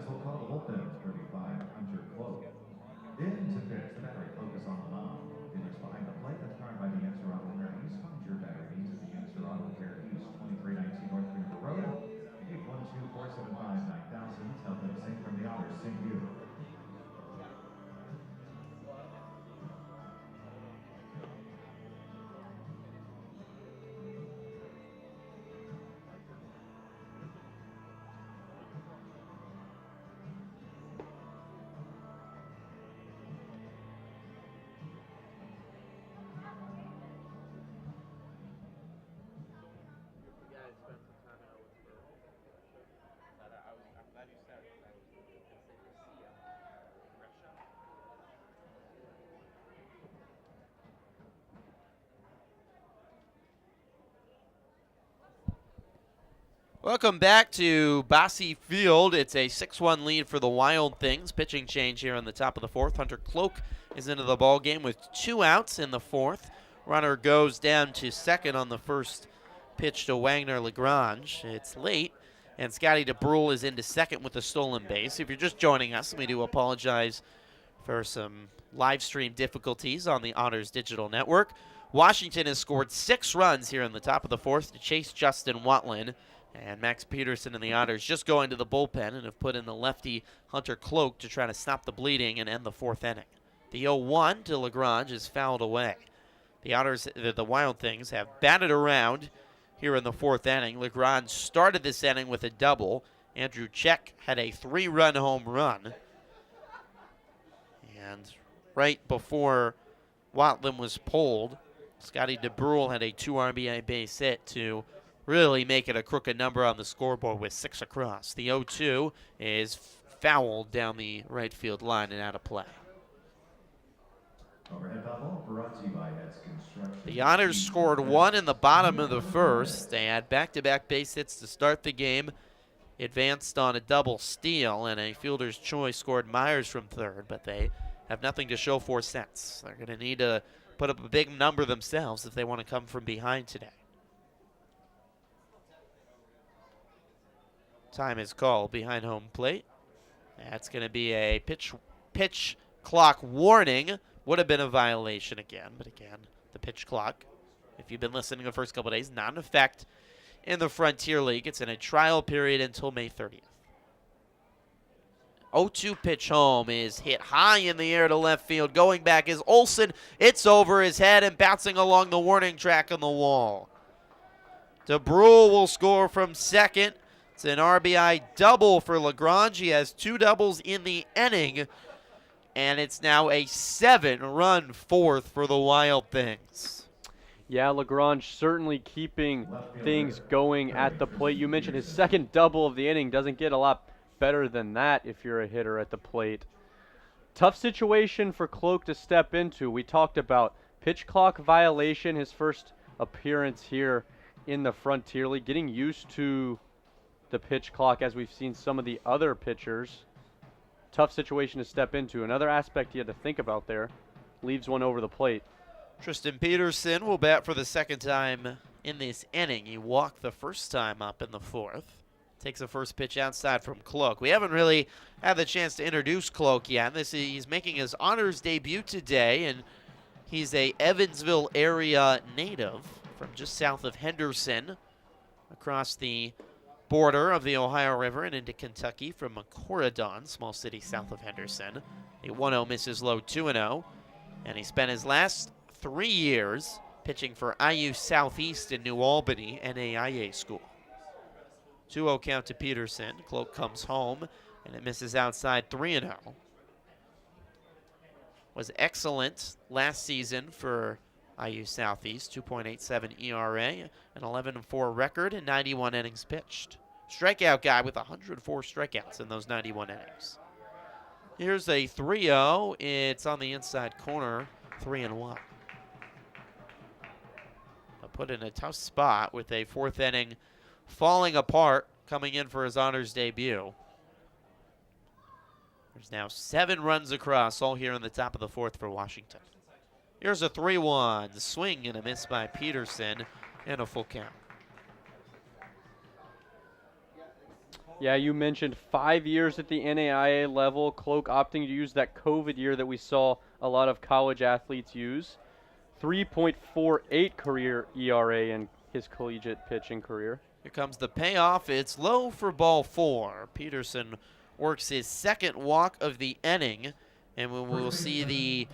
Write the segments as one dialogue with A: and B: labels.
A: This will call the bullpen, 35, Hunter Cloak. In to pitch, the battery focus on the mound. Fielders behind the plate, that's powered by the Answer Auto Care East. Find your battery needs at the Answer Auto Care East, 2319 North River Road, 812-475-9000. Tell them sing from the Otters, sing you.
B: Welcome back to Bosse Field. It's a 6-1 lead for the Wild Things. Pitching change here on the top of the fourth. Hunter Cloak is into the ball game with 2 outs in the fourth. Runner goes down to second on the first pitch to Wagner Lagrange. It's late, and Scotty DeBrule is into second with a stolen base. If you're just joining us, we do apologize for some live stream difficulties on the Otters Digital Network. Washington has scored 6 runs here in the top of the fourth to chase Justin Watland. And Max Peterson and the Otters just going to the bullpen and have put in the lefty Hunter Cloak to try to stop the bleeding and end the fourth inning. The 0-1 to Lagrange is fouled away. The Wild Things have batted around here in the fourth inning. Lagrange started this inning with a double. Andrew Czech had a 3-run home run. And right before Watland was pulled, Scotty DeBrule had a 2 RBI base hit to really make it a crooked number on the scoreboard with 6 across. The 0-2 is fouled down the right field line and out of play. The Otters scored 1 in the bottom of the first. They had back-to-back base hits to start the game, advanced on a double steal, and a fielder's choice scored Myers from third, but they have nothing to show for since. They're going to need to put up a big number themselves if they want to come from behind today. Time is called behind home plate. That's going to be a pitch clock warning. Would have been a violation again, but again, the pitch clock, if you've been listening the first couple of days, not in effect in the Frontier League. It's in a trial period until May 30th. 0-2 pitch home is hit high in the air to left field. Going back is Olsen. It's over his head and bouncing along the warning track on the wall. DeBrule will score from second. It's an RBI double for Lagrange. He has 2 doubles in the inning, and it's now a 7-run fourth for the Wild Things.
C: Yeah, Lagrange certainly keeping things going at the plate. You mentioned his second double of the inning. Doesn't get a lot better than that if you're a hitter at the plate. Tough situation for Cloak to step into. We talked about pitch clock violation, his first appearance here in the Frontier League, getting used to the pitch clock as we've seen some of the other pitchers. Tough situation to step into. Another aspect he had to think about there. Leaves one over the plate.
B: Tristan Peterson will bat for the second time in this inning. He walked the first time up in the fourth. Takes a first pitch outside from Cloak. We haven't really had the chance to introduce Cloak yet. He's making his honors debut today, and he's a Evansville area native from just south of Henderson, across the border of the Ohio River and into Kentucky from Corydon, small city south of Henderson. A 1-0 misses low 2-0, and he spent his last 3 years pitching for IU Southeast in New Albany, NAIA school. 2-0 count to Peterson. Cloak comes home, and it misses outside 3-0. Was excellent last season for IU Southeast, 2.87 ERA, an 11-4 record, and 91 innings pitched. Strikeout guy with 104 strikeouts in those 91 innings. Here's a 3-0. It's on the inside corner, 3-1. Put in a tough spot with a fourth inning falling apart, coming in for his honors debut. There's now 7 runs across, all here in the top of the fourth for Washington. Here's a 3-1. Swing and a miss by Peterson, and a full count.
C: Yeah, you mentioned 5 years at the NAIA level. Cloak opting to use that COVID year that we saw a lot of college athletes use. 3.48 career ERA in his collegiate pitching career.
B: Here comes the payoff. It's low for ball 4. Peterson works his second walk of the inning, and we will see the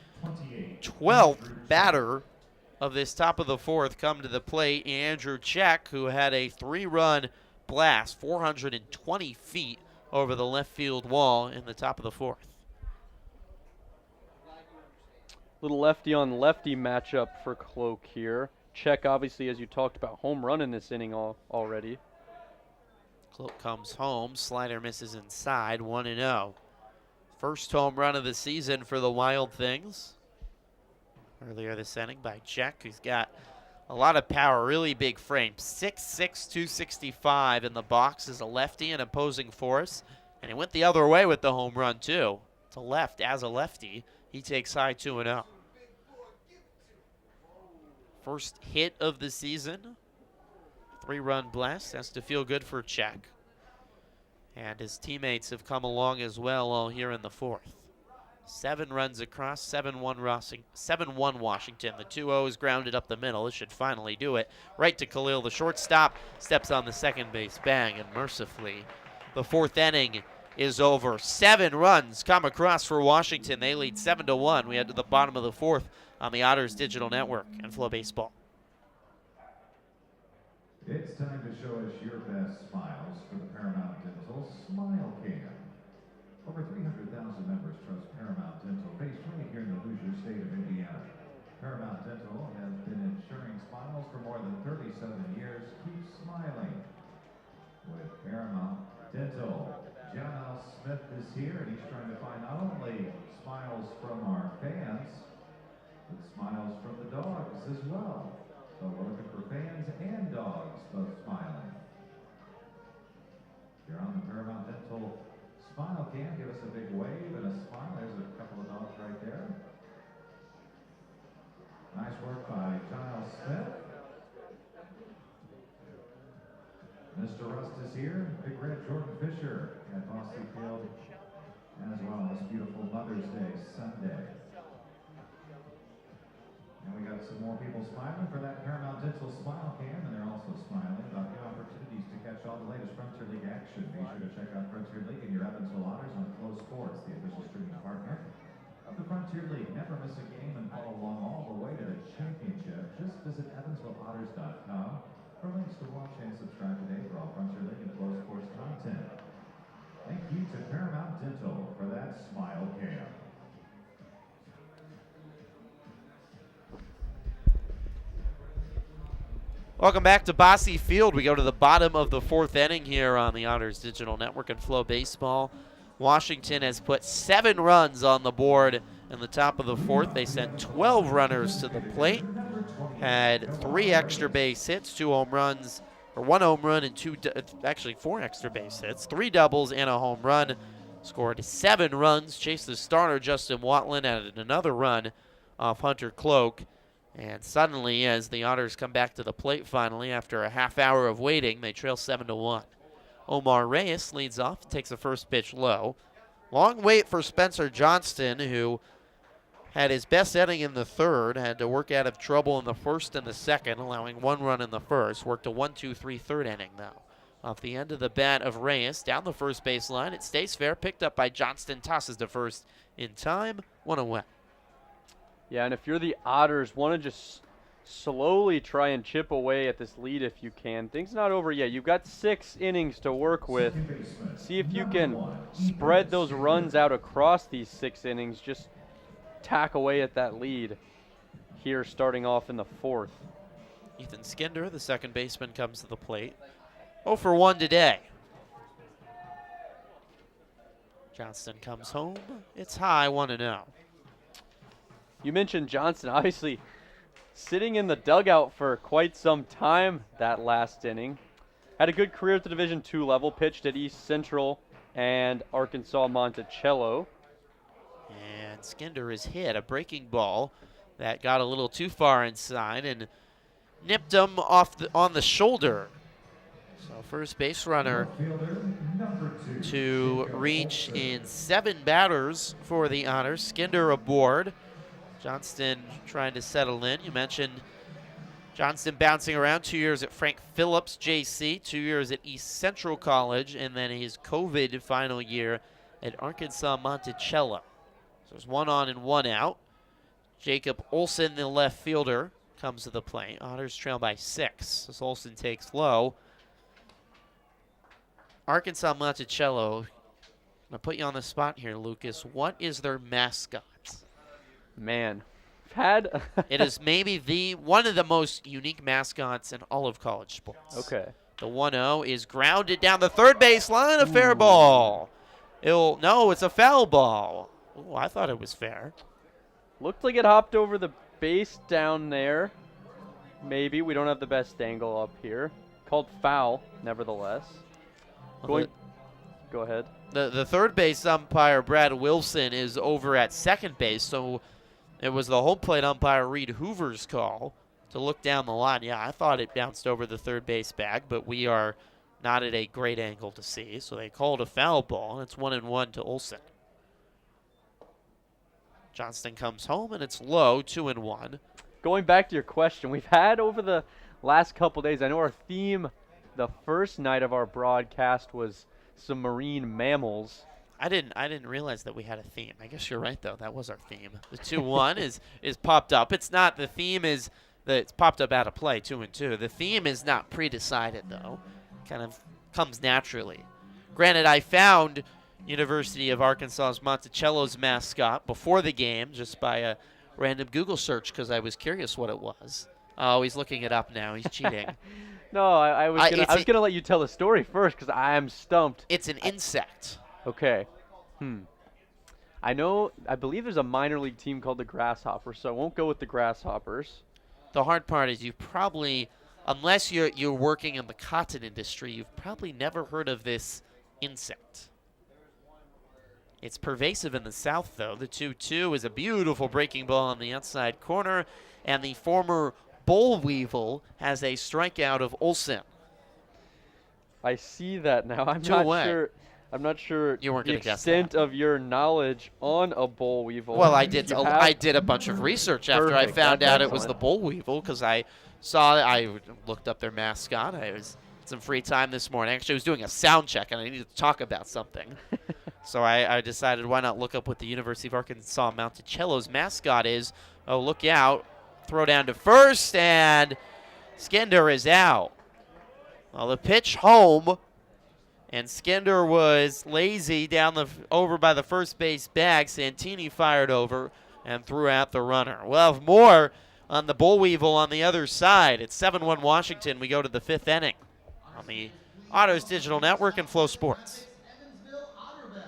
B: 12th batter of this top of the 4th come to the plate, Andrew Check, who had a 3-run blast, 420 feet over the left field wall in the top of the 4th.
C: Little lefty on lefty matchup for Cloak here. Check, obviously, as you talked about, home run in this inning already.
B: Cloak comes home, slider misses inside, 1-0. First home run of the season for the Wild Things. Earlier this inning by Check, who's got a lot of power, really big frame. 6'6", 265 in the box as a lefty and opposing force. And he went the other way with the home run, too. To left as a lefty. He takes high 2-0. First hit of the season. 3-run blast. Has to feel good for Check. And his teammates have come along as well all here in the 4th. 7 runs across, 7-1 Washington. The 2-0 is grounded up the middle. It should finally do it. Right to Khalil, the shortstop, steps on the second base bang, and mercifully, the 4th inning is over. 7 runs come across for Washington. They lead 7-1. We head to the bottom of the 4th on the Otters Digital Network and Flow Baseball.
A: It's time to show us your best smiles for the Paramount Dental Smile Cam. Over 300,000 members trust Paramount Dental, based right here in the Hoosier state of Indiana. Paramount Dental has been ensuring smiles for more than 37 years. Keep smiling with Paramount Dental. John Smith is here, and he's trying to find not only smiles from our fans, but smiles from the dogs as well. So we're looking for fans and dogs both smiling. If you're on the Paramount Dental Smile Cam, give us a big wave and a smile. There's a couple of dogs right there. Nice work by Giles Smith. Mr. Rust is here. Big Red Jordan Fisher at Bosse Field as well on this beautiful Mother's Day Sunday. And we got some more people smiling for that Paramount Dental Smile Cam, and they're also smiling about new opportunities to catch all the latest Frontier League action. Be sure to check out Frontier League and your Evansville Otters on Flow Sports, the official streaming partner of the Frontier League. Never miss a game and follow along all the way to the championship. Just visit EvansvilleOtters.com for links to watch and subscribe today for all Frontier League and Flow Sports content. Thank you to Paramount Dental for that Smile Cam.
B: Welcome back to Bosse Field. We go to the bottom of the 4th inning here on the Otters Digital Network and Flow Baseball. Washington has put 7 runs on the board in the top of the 4th. They sent 12 runners to the plate, had 3 extra base hits, 2 home runs, or 1 home run and 4 extra base hits, 3 doubles and a home run. Scored 7 runs, chased the starter Justin Watland, added another run off Hunter Cloak. And suddenly, as the Otters come back to the plate finally after a half hour of waiting, they trail 7-1. Omar Reyes leads off, takes the first pitch low. Long wait for Spencer Johnston, who had his best inning in the 3rd, had to work out of trouble in the 1st and the 2nd, allowing 1 run in the 1st. Worked a 1-2-3 3rd inning, though. Off the end of the bat of Reyes, down the first base line. It stays fair, picked up by Johnston, tosses to first in time, 1 away.
C: Yeah, and if you're the Otters, want to just slowly try and chip away at this lead if you can. Things not over yet. You've got 6 innings to work with. See if you can spread those runs out across these 6 innings. Just tack away at that lead here starting off in the 4th.
B: Ethan Skinder, the second baseman, comes to the plate. 0 for 1 today. Johnston comes home. It's high, 1-0.
C: You mentioned Johnston, obviously sitting in the dugout for quite some time that last inning. Had a good career at the Division II level, pitched at East Central and Arkansas Monticello.
B: And Skinder is hit a breaking ball that got a little too far inside and nipped him off on the shoulder. So first base runner to reach in 7 batters for the Otters. Skinder aboard. Johnston trying to settle in. You mentioned Johnston bouncing around, 2 years at Frank Phillips JC, 2 years at East Central College, and then his COVID final year at Arkansas Monticello. So there's 1 on and 1 out. Jacob Olson, the left fielder, comes to the plate. Otters trail by 6 as Olson takes low. Arkansas Monticello, I'm going to put you on the spot here, Lucas. What is their mascot?
C: Man, had
B: It is maybe one of the most unique mascots in all of college sports.
C: Okay.
B: The 1-0 is grounded down the third base line, a fair ball. No, it's a foul ball. Ooh, I thought it was fair.
C: Looked like it hopped over the base down there. Maybe. We don't have the best angle up here. Called foul, nevertheless.
B: Well,
C: Go ahead.
B: The third base umpire, Brad Wilson, is over at second base, so it was the home plate umpire, Reed Hoover's call to look down the line. Yeah, I thought it bounced over the third base bag, but we are not at a great angle to see, so they called a foul ball, and it's 1-1 to Olson. Johnston comes home, and it's low, 2-1.
C: Going back to your question, we've had over the last couple days, I know our theme the first night of our broadcast was some marine mammals.
B: I didn't realize that we had a theme. I guess you're right, though. That was our theme. The 2-1 is popped up. It's not, the theme is that it's popped up out of play, 2-2. The theme is not pre-decided, though. Kind of comes naturally. Granted, I found University of Arkansas's Monticello's mascot before the game just by a random Google search because I was curious what it was. Oh, he's looking it up now. He's cheating.
C: No, I was gonna let you tell the story first because I am stumped.
B: It's an insect.
C: Okay. I believe there's a minor league team called the Grasshoppers, so I won't go with the Grasshoppers.
B: The hard part is you probably, unless you're working in the cotton industry, you've probably never heard of this insect. It's pervasive in the South, though. The 2-2 is a beautiful breaking ball on the outside corner, and the former boll weevil has a strikeout of Olson.
C: I see that now. I'm not sure
B: You weren't
C: the
B: gonna guess
C: extent
B: that.
C: of your knowledge on a boll weevil.
B: Well, I did a bunch of research after I
C: Perfect.
B: found
C: That's
B: out it was the
C: excellent.
B: boll weevil because I looked up their mascot. I was some free time this morning. Actually, I was doing a sound check, and I needed to talk about something. So I decided why not look up what the University of Arkansas Monticello's mascot is. Oh, look out. Throw down to first, and Skinder is out. Well, the pitch home, and Skinder was lazy over by the first base bag. Santini fired over and threw out the runner. We'll have more on the boll weevil on the other side. It's 7-1 Washington. We go to the 5th inning on the Otters Digital Network and Flow Sports.
D: Evansville Otters.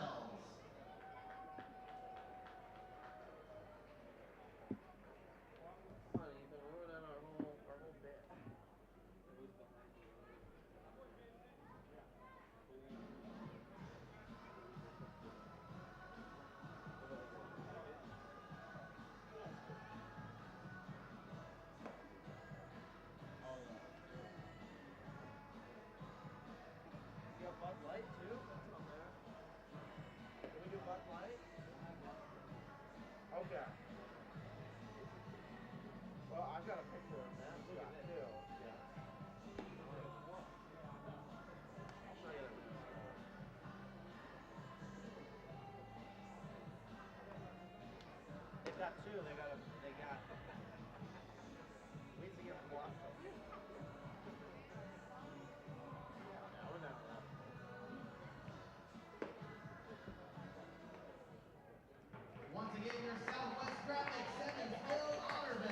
D: Once again, your Southwest Graphics, Evansville Otters.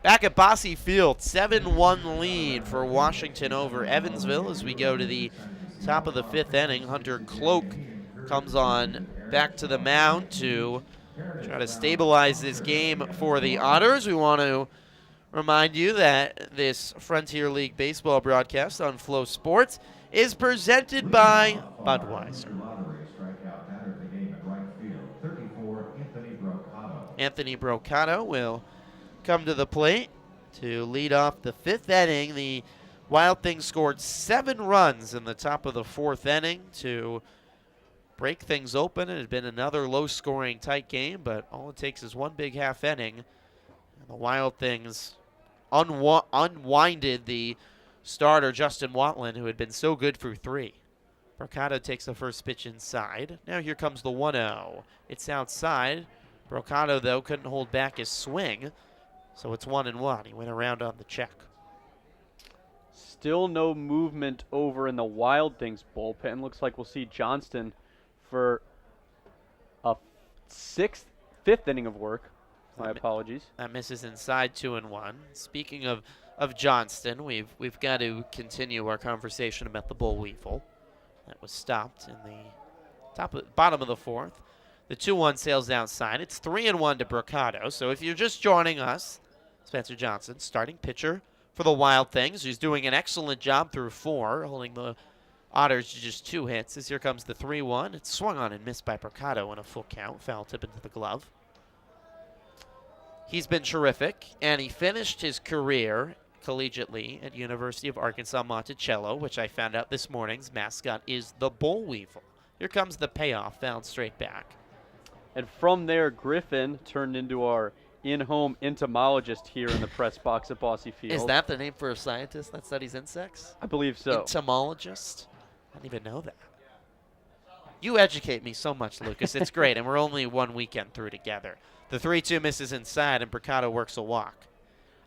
B: Back at Bosse Field, 7-1 lead for Washington over Evansville as we go to the top of the 5th inning. Hunter Cloak comes on back to the mound to try to stabilize this game for the Otters. We want to remind you that this Frontier League baseball broadcast on Flow Sports is presented by Budweiser. Anthony Brocato will come to the plate to lead off the 5th inning. The Wild Things scored 7 runs in the top of the 4th inning to break things open. It had been another low-scoring tight game, but all it takes is one big half inning. And the Wild Things unwinded the starter, Justin Watland, who had been so good through 3. Brocato takes the first pitch inside. Now here comes the 1-0. It's outside. Brocato, though, couldn't hold back his swing, so it's 1-1. He went around on the check.
C: Still no movement over in the Wild Things bullpen. Looks like we'll see Johnston for a 5th inning of work. My apologies.
B: That misses inside, 2-1. Speaking of Johnston, we've got to continue our conversation about the Bull Weevil. That was stopped in the bottom of the 4th. The 2-1 sails outside. It's 3-1 to Brocato. So if you're just joining us, Spencer Johnson, starting pitcher for the Wild Things, who's doing an excellent job through 4, holding the Otters to just 2 hits. As here comes the 3-1. It's swung on and missed by Brocato in a full count. Foul tip into the glove. He's been terrific, and he finished his career collegiately at University of Arkansas Monticello, which I found out this morning's mascot is the Bull Weevil. Here comes the payoff, fouled straight back.
C: And from there, Griffin turned into our in-home entomologist here in the press box at Bosse Field.
B: Is that the name for a scientist that studies insects?
C: I believe so.
B: Entomologist? I didn't even know that. You educate me so much, Lucas. It's great, and we're only one weekend through together. The 3-2 misses inside, and Brocato works a walk.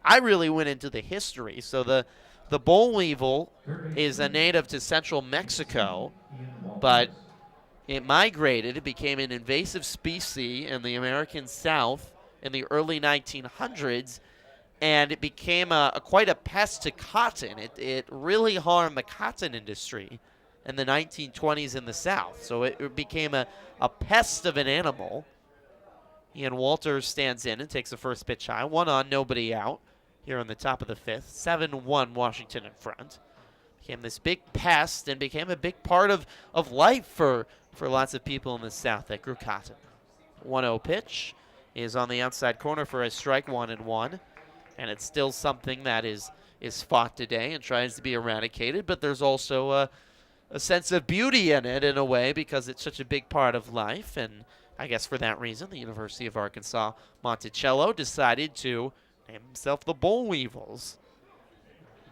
B: I really went into the history. So the Bull Weevil is a native to central Mexico, but it migrated. It became an invasive species in the American South in the early 1900s, and it became quite a pest to cotton. It really harmed the cotton industry in the 1920s in the South. So it became a pest of an animal. Ian Walters stands in and takes the first pitch high. 1 on, nobody out here on the top of the 5th. 7-1 Washington in front. Became this big pest and became a big part of life for lots of people in the South that grew cotton. 1-0 pitch is on the outside corner for a strike, 1-1. And it's still something that is fought today and tries to be eradicated, but there's also a sense of beauty in it in a way because it's such a big part of life. And I guess for that reason, the University of Arkansas Monticello decided to name himself the Bull Weevils.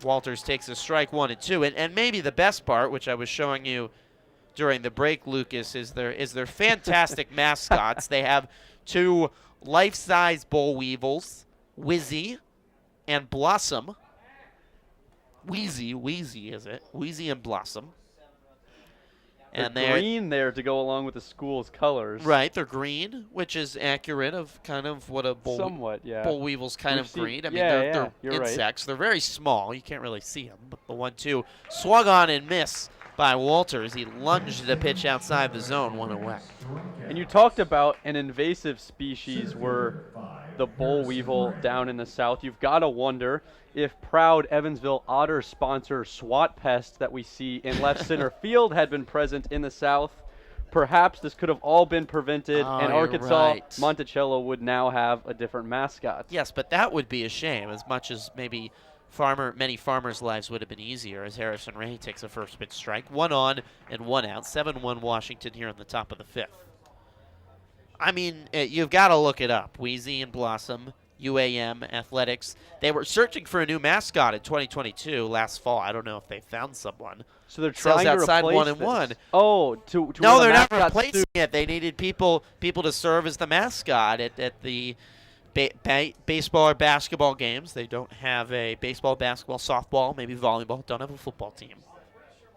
B: Walters takes a strike, 1-2. And maybe the best part, which I was showing you during the break, Lucas, is their fantastic mascots. They have 2 life-size Bull Weevils, Wizzy and Blossom. Wheezy is it? Wheezy and Blossom.
C: And they're green there to go along with the school's colors.
B: Right, they're green, which is accurate of kind of what a bull weevil's kind of green. I mean, they're insects. Right. They're very small. You can't really see them. But the 1-2 swung on and missed by Walters. He lunged the pitch outside the zone, 1 away.
C: And you talked about an invasive species were the Bull Weevil down in the South. You've got to wonder if proud Evansville Otters sponsor SWAT pest that we see in left center field had been present in the South. Perhaps this could have all been prevented, and Arkansas Monticello would now have a different mascot.
B: Yes, but that would be a shame, as much as maybe many farmers' lives would have been easier, as Harrison Ray takes a first pitch strike. 1 on and 1 out. 7-1 Washington here on the top of the 5th. I mean, you've got to look it up. Wheezy and Blossom, UAM Athletics. They were searching for a new mascot in 2022 last fall. I don't know if they found someone.
C: So they're trying to
B: outside
C: replace
B: 1 and 1.
C: Oh,
B: no, they're not replacing it. They needed people to serve as the mascot at the baseball or basketball games. They don't have a baseball, basketball, softball, maybe volleyball. Don't have a football team.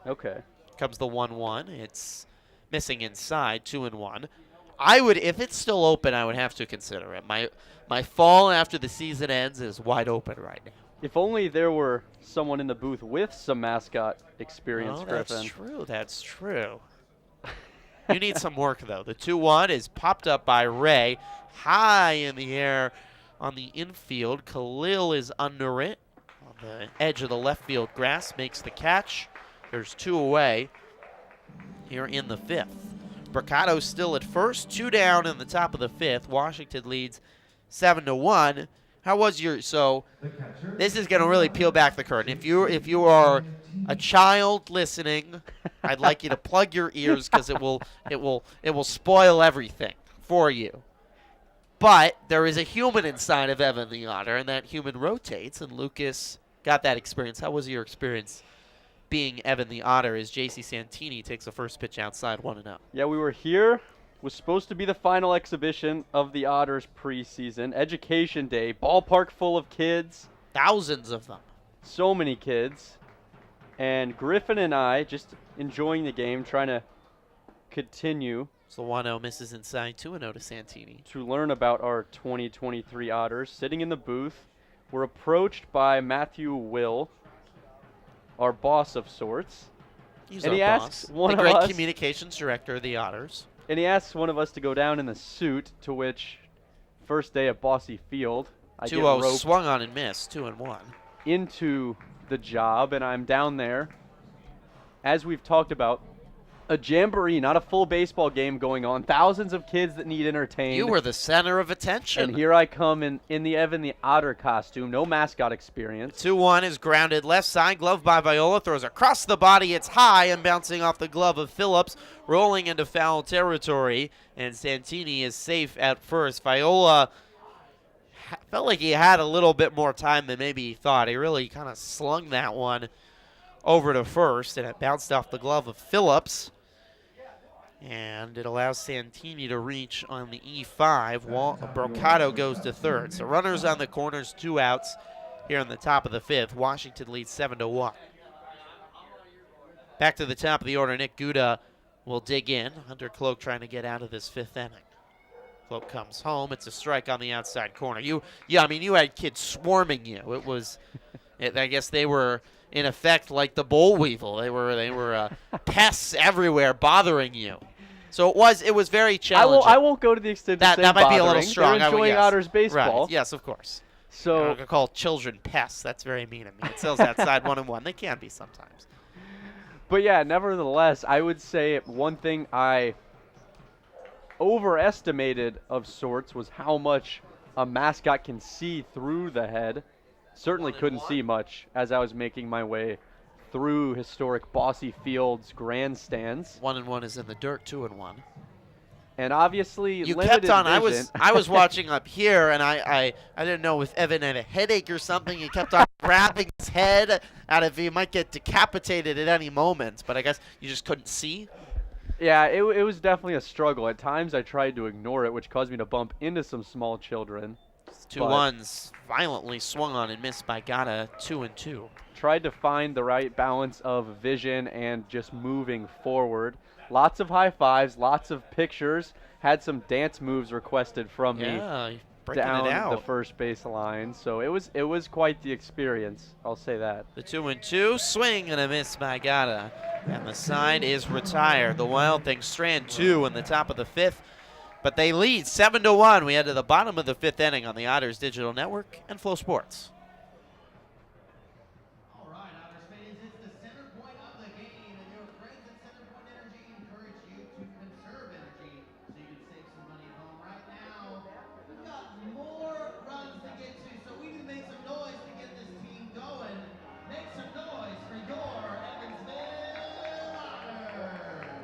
C: Okay.
B: Comes the 1-1. It's missing inside, 2-1. I would, if it's still open, I would have to consider it. My fall after the season ends is wide open right now.
C: If only there were someone in the booth with some mascot experience, Griffin.
B: That's true. That's true. You need some work, though. The 2-1 is popped up by Ray. High in the air on the infield. Khalil is under it. On the edge of the left field grass. Makes the catch. There's 2 away here in the 5th. Brocato still at first. 2 down in the top of the 5th. Washington leads 7-1. How was your
A: The catcher.
B: this is going to really peel back the curtain. If you are a child listening, I'd like you to plug your ears because it will spoil everything for you. But there is a human inside of Evan the Otter, and that human rotates, and Lucas got that experience. How was your experience being Evan the Otter as J.C. Santini takes the first pitch outside 1-0?
C: Yeah, we were here. Was supposed to be the final exhibition of the Otters preseason. Education Day, ballpark full of kids.
B: Thousands of them.
C: So many kids. And Griffin and I just enjoying the game, trying to continue
B: So 1-0 misses inside 2-0 to Santini.
C: to learn about our 2023 Otters. Sitting in the booth, we're approached by Matthew Will, our boss of sorts.
B: He's
C: And
B: our
C: he
B: boss.
C: asks one
B: the
C: of
B: great
C: us-
B: communications director of the Otters.
C: And he asks one of us to go down in the suit, to which, first day at Bosse Field, I get
B: 2-0
C: roped
B: swung on and missed, 2-1.
C: into the job, and I'm down there. As we've talked about, a jamboree, not a full baseball game going on. Thousands of kids that need entertained.
B: You were the center of attention.
C: And here I come in the Evan the Otter costume, no mascot experience.
B: 2-1 is grounded left side, glove by Viola, throws across the body, it's high and bouncing off the glove of Phillips, rolling into foul territory, and Santini is safe at first. Viola felt like he had a little bit more time than maybe he thought. He really kind of slung that one over to first, and it bounced off the glove of Phillips. And it allows Santini to reach on the E5. Brocato goes to third. So runners on the corners, 2 outs here in the top of the 5th. Washington leads 7-1. Back to the top of the order, Nick Gouda will dig in. Hunter Cloak trying to get out of this 5th inning. Cloak comes home. It's a strike on the outside corner. You had kids swarming you. It was, I guess they were in effect like the boll weevil. They were pests everywhere bothering you. So it was very challenging.
C: I won't go to the extent of saying
B: that might be a little
C: bothering.
B: strong.
C: They're enjoying Otters baseball.
B: Right. Yes, of course.
C: So
B: I call children pests. That's very mean of me. It sells outside 1-1. They can be sometimes.
C: But yeah, nevertheless, I would say one thing I overestimated of sorts was how much a mascot can see through the head. Certainly couldn't see much as I was making my way through historic Bosse Field's grandstands.
B: 1-1 is in the dirt. 2-1.
C: And obviously,
B: You
C: limited
B: kept on.
C: vision.
B: I was watching up here, and I didn't know if Evan had a headache or something. He kept on grabbing his head out of. He might get decapitated at any moment. But I guess you just couldn't see.
C: Yeah, it was definitely a struggle. At times, I tried to ignore it, which caused me to bump into some small children.
B: 2-1s violently swung on and missed by Gata. 2-2.
C: Tried to find the right balance of vision and just moving forward. Lots of high fives, lots of pictures. Had some dance moves requested from me
B: Yeah, breaking
C: down
B: it out.
C: the first base line. So it was quite the experience. I'll say that.
B: The 2-2 swing and a miss by Gata. And the side is retired. The Wild Things strand 2 in the top of the 5th. But they lead 7-1. We head to the bottom of the 5th inning on the Otters Digital Network and Flow Sports.
D: All right, Otters fans, it's the center point of the game, and your friends at Center Point Energy encourage you to conserve energy so you can save some money at home right now. We've got more runs to get to, so we need to make some noise to get this team going. Make some noise for your Evansville Otters.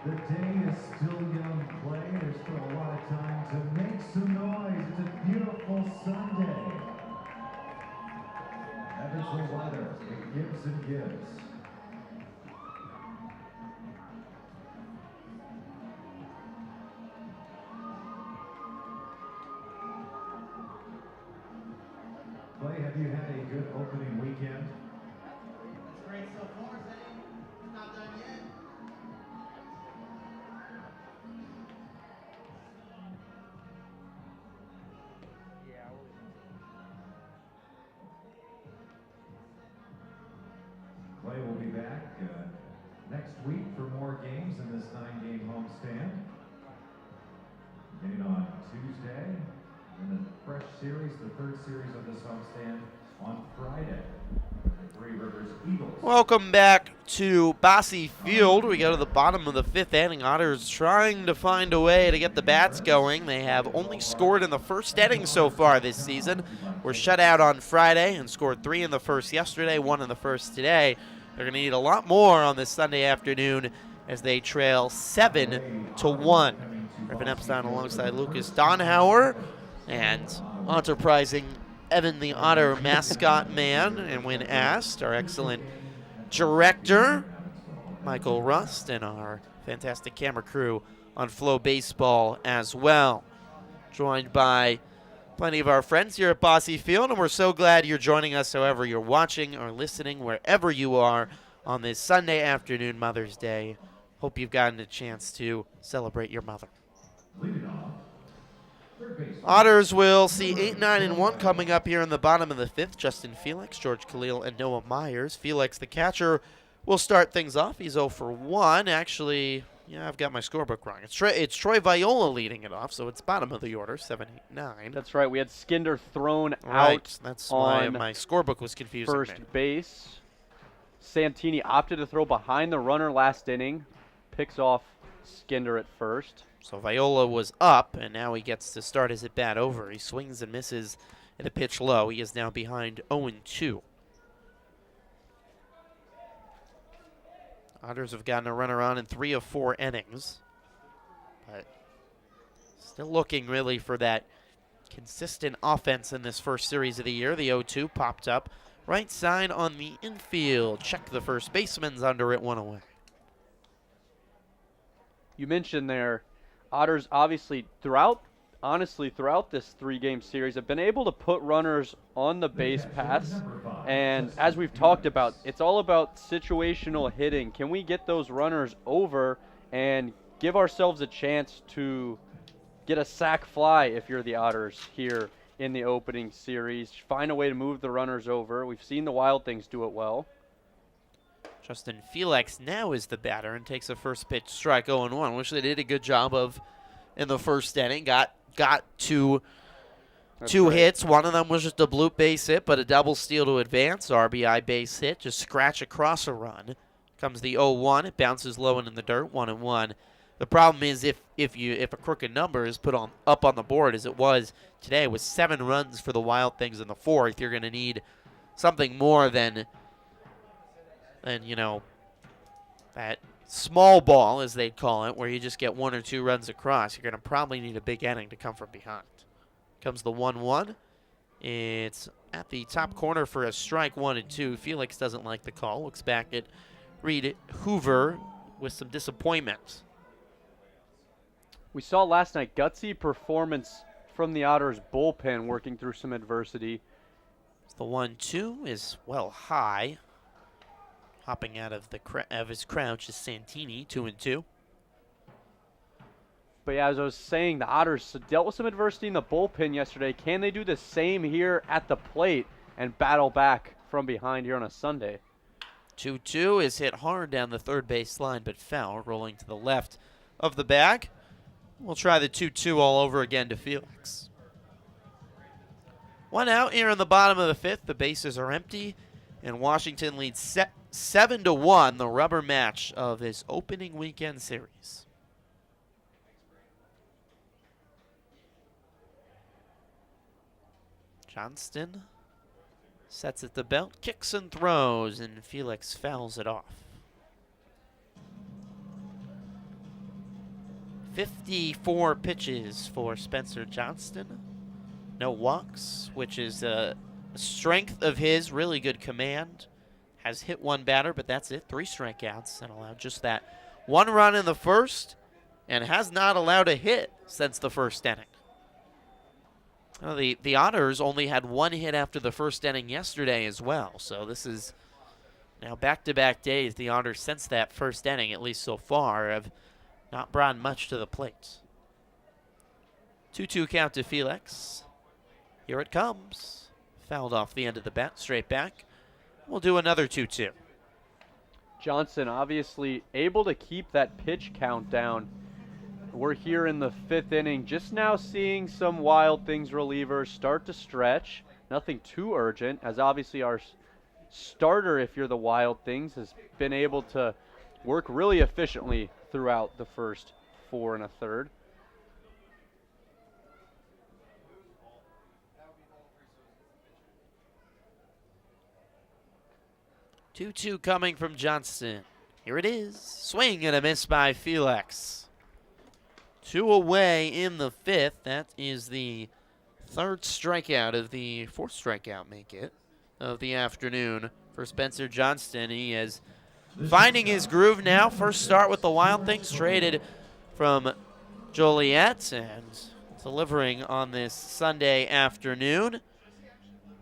A: The day is still young, Clay. There's still a lot of time to make some noise. It's a beautiful Sunday. Evansville weather, it gives and gives. Clay, have you had a good opening weekend?
D: That's great so far, Zane. It's not done yet.
A: Clay will be back next week for more games in this 9-game homestand. Beginning on Tuesday, and the fresh series, the 3rd series of this homestand on Friday. Three Rivers Eagles.
B: Welcome back to Bosse Field. We go to the bottom of the 5th inning. Otters trying to find a way to get the bats going. They have only scored in the first inning so far this season. Were shut out on Friday and scored 3 in the first yesterday, 1 in the first today. They're going to need a lot more on this Sunday afternoon as they trail 7-1. Griffin Epstein alongside Lucas Daunhauser and enterprising Evan the Otter mascot man, and when asked, our excellent director, Michael Rust, and our fantastic camera crew on Flow Baseball as well. Joined by plenty of our friends here at Bosse Field, and we're so glad you're joining us however you're watching or listening, wherever you are on this Sunday afternoon, Mother's Day. Hope you've gotten a chance to celebrate your mother. Otters will see 8, 9, and 1 coming up here in the bottom of the 5th. Justin Felix, George Khalil, and Noah Myers. Felix, the catcher, will start things off. He's 0 for 1. Actually, yeah, I've got my scorebook wrong. It's Troy Viola leading it off, so it's bottom of the order, 7, 8, 9.
C: That's right. We had Skinder thrown
B: Right,
C: out
B: that's why
C: on
B: my scorebook was confusing
C: first
B: me.
C: base. Santini opted to throw behind the runner last inning. Picks off Skinder at first.
B: So Viola was up, and now he gets to start his at-bat over. He swings and misses at a pitch low. He is now behind 0-2. Otters have gotten a runner on in 3 of 4 innings. But still looking really for that consistent offense in this first series of the year. The 0-2 popped up. Right side on the infield. Check the first baseman's under it, 1 away.
C: You mentioned there, Otters obviously throughout this 3-game series have been able to put runners on the base paths, and as we've talked about, it's all about situational hitting. Can we get those runners over and give ourselves a chance to get a sac fly if you're the Otters here in the opening series? Find a way to move the runners over. We've seen the Wild Things do it well.
B: Justin Felix now is the batter and takes a first pitch strike 0-1, which they did a good job of in the first inning. Got two hits. One of them was just a bloop base hit, but a double steal to advance. RBI base hit, just scratch across a run. Comes the 0-1. It bounces low and in the dirt, 1-1. The problem is if a crooked number is put up on the board as it was today with 7 runs for the Wild Things in the 4th, you're going to need something more than that small ball, as they call it, where you just get 1 or 2 runs across. You're going to probably need a big inning to come from behind. Comes the 1-1. It's at the top corner for a strike, 1-2. Felix doesn't like the call. Looks back at Reed Hoover with some disappointment.
C: We saw last night gutsy performance from the Otters bullpen working through some adversity.
B: The 1-2 is well high. Hopping out of his crouch is Santini, 2-2.
C: But yeah, as I was saying, the Otters dealt with some adversity in the bullpen yesterday. Can they do the same here at the plate and battle back from behind here on a Sunday?
B: 2-2 is hit hard down the third base line, but foul, rolling to the left of the bag. We'll try the 2-2 all over again to Felix. 1 out here in the bottom of the 5th. The bases are empty, and Washington leads 7-1, the rubber match of this opening weekend series. Johnston sets at the belt, kicks and throws, and Felix fouls it off. 54 pitches for Spencer Johnston. No walks, which is a strength of his, really good command. Has hit 1 batter, but that's it. 3 strikeouts and allowed just that 1 run in the first, and has not allowed a hit since the first inning. Well, the Otters only had 1 hit after the first inning yesterday as well, so this is now back-to-back days. The Otters, since that first inning, at least so far, have not brought much to the plate. 2-2 count to Felix. Here it comes. Fouled off the end of the bat, straight back. We'll do another 2-2.
C: Johnson obviously able to keep that pitch count down. We're here in the 5th inning, just now seeing some Wild Things relievers start to stretch. Nothing too urgent, as obviously our starter, if you're the Wild Things, has been able to work really efficiently throughout the first 4 1/3.
B: 2-2 coming from Johnston. Here it is. Swing and a miss by Felix. 2 away in the 5th. That is the 3rd strikeout of the 4th strikeout, make it, of the afternoon for Spencer Johnston. He is finding his groove now. First start with the Wild Things, traded from Joliet and delivering on this Sunday afternoon.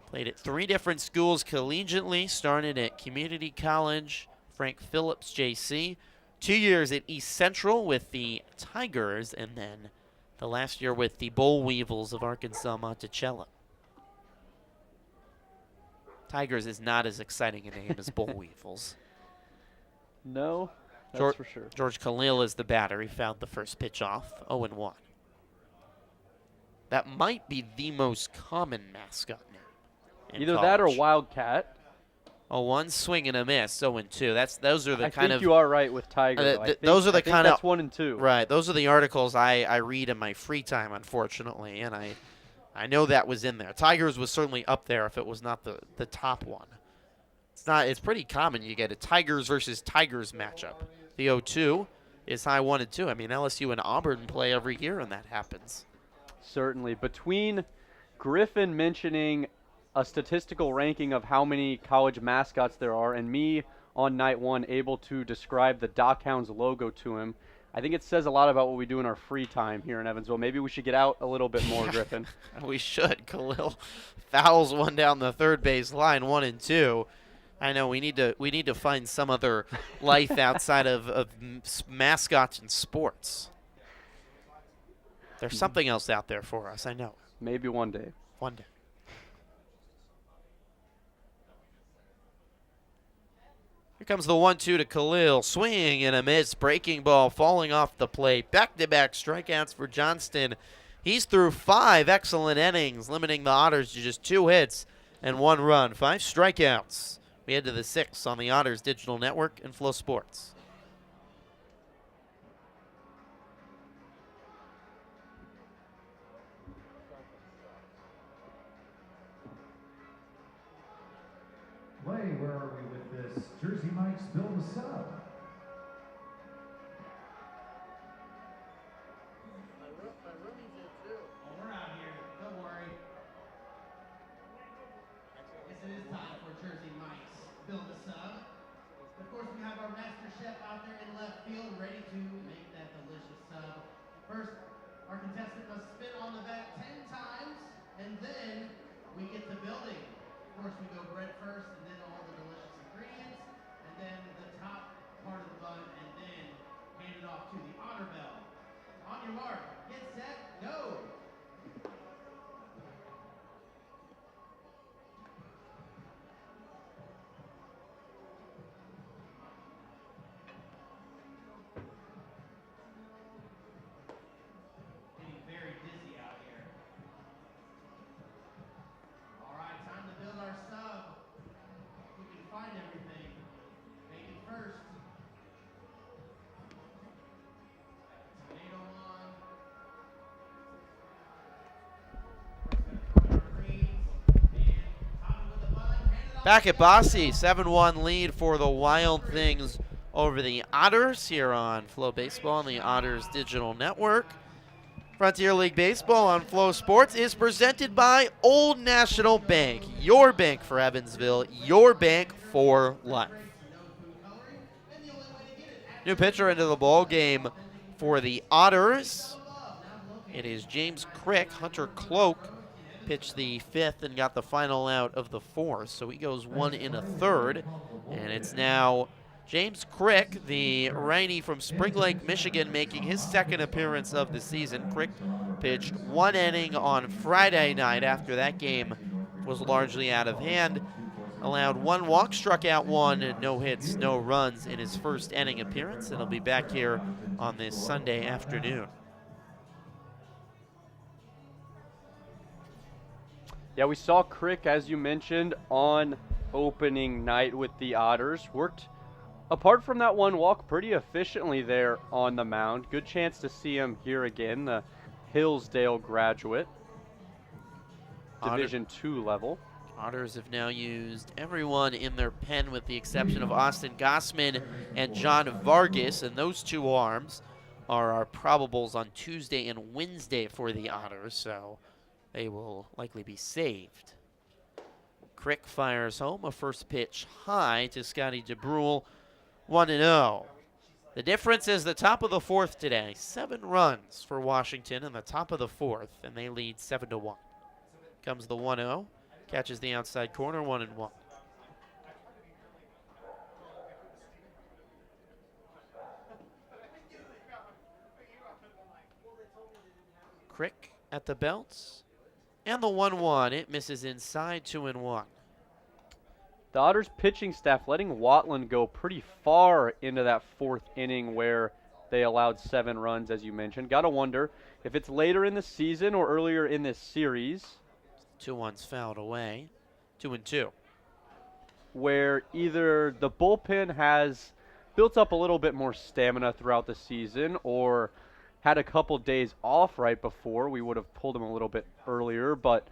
B: Played at 3 different schools collegiately, started at Community College, Frank Phillips JC, 2 years at East Central with the Tigers, and then the last year with the Boll Weevils of Arkansas Monticello. Tigers is not as exciting a name as Boll Weevils.
C: No, that's for sure.
B: George Khalil is the batter. He found the first pitch off, 0-1. That might be the most common mascot name.
C: Either that or Wildcat.
B: A 1 swing and a miss, 0-2. Those are the
C: I
B: kind
C: think
B: of.
C: you are right with Tiger.
B: Those are the kind of.
C: That's 1 and 2.
B: Right. Those are the articles I read in my free time, unfortunately, and I know that was in there. Tigers was certainly up there if it was not the top one. It's not. It's pretty common. You get a Tigers versus Tigers matchup. The 0-2 is high 1 and 2. I mean, LSU and Auburn play every year, and that happens.
C: Certainly. Between Griffin mentioning a statistical ranking of how many college mascots there are, and me on night 1 able to describe the Dock Hounds logo to him, I think it says a lot about what we do in our free time here in Evansville. Maybe we should get out a little bit more, Griffin.
B: We should. Khalil fouls one down the third base line, 1-2. I know we need to find some other life outside of mascots and sports. There's something else out there for us, I know.
C: Maybe one day.
B: One day. Here comes the 1-2 to Khalil. Swing and a miss. Breaking ball falling off the plate. Back-to-back strikeouts for Johnston. He's through 5 excellent innings, limiting the Otters to just 2 hits and 1 run. 5 strikeouts. We head to the 6th on the Otters Digital Network and Flow Sports.
A: Play, where are we with this? Jersey Mike's Bill the Sub.
D: My roomie's in too. Oh, we're out here. Don't worry. Guess it is time for Jersey Mike's Bill the Sub. Of course, we have our master chef out there in left field ready to make that delicious sub. First, our contestant must spin on the bat 10 times, and then we get to building. Of course, we go bread first, and then all the delicious ingredients, and then the top part of the bun, and then hand it off to the honor bell. On your mark, get set, go! Getting very dizzy out here. All right, time to build our sub. If we can find everything. Bacon first. Tomato on. Greens. And top it with a bun. Hand it off.
B: Back at Bosse, 7-1 lead for the Wild Things over the Otters here on Flow Baseball and the Otters Digital Network. Frontier League Baseball on Flow Sports is presented by Old National Bank, your bank for Evansville, your bank for life. New pitcher into the ball game for the Otters. It is James Crick. Hunter Cloak pitched the 5th and got the final out of the 4th, so he goes 1 1/3, and it's now James Crick, the righty from Spring Lake, Michigan, making his 2nd appearance of the season. Crick pitched 1 inning on Friday night after that game was largely out of hand. Allowed 1 walk, struck out 1, and no hits, no runs in his first inning appearance, and he'll be back here on this Sunday afternoon.
C: Yeah, we saw Crick, as you mentioned, on opening night with the Otters. Worked, apart from that one walk, pretty efficiently there on the mound. Good chance to see him here again, the Hillsdale graduate, Division II level.
B: Otters have now used everyone in their pen with the exception of Austin Gossman and John Vargas, and those two arms are our probables on Tuesday and Wednesday for the Otters, so they will likely be saved. Crick fires home a first pitch high to Scotty DeBrule, 1-0. The difference is the top of the fourth today. 7 runs for Washington in the top of the fourth, and they lead 7-1. Comes the 1-0, catches the outside corner, 1-1. Crick at the belts, and the 1-1. It misses inside, 2-1.
C: The Otters pitching staff letting Watland go pretty far into that fourth inning where they allowed 7 runs, as you mentioned. Gotta wonder if it's later in the season or earlier in this series.
B: 2-1's fouled away, 2-2.
C: Where either the bullpen has built up a little bit more stamina throughout the season or had a couple days off right before. We would have pulled them a little bit earlier, but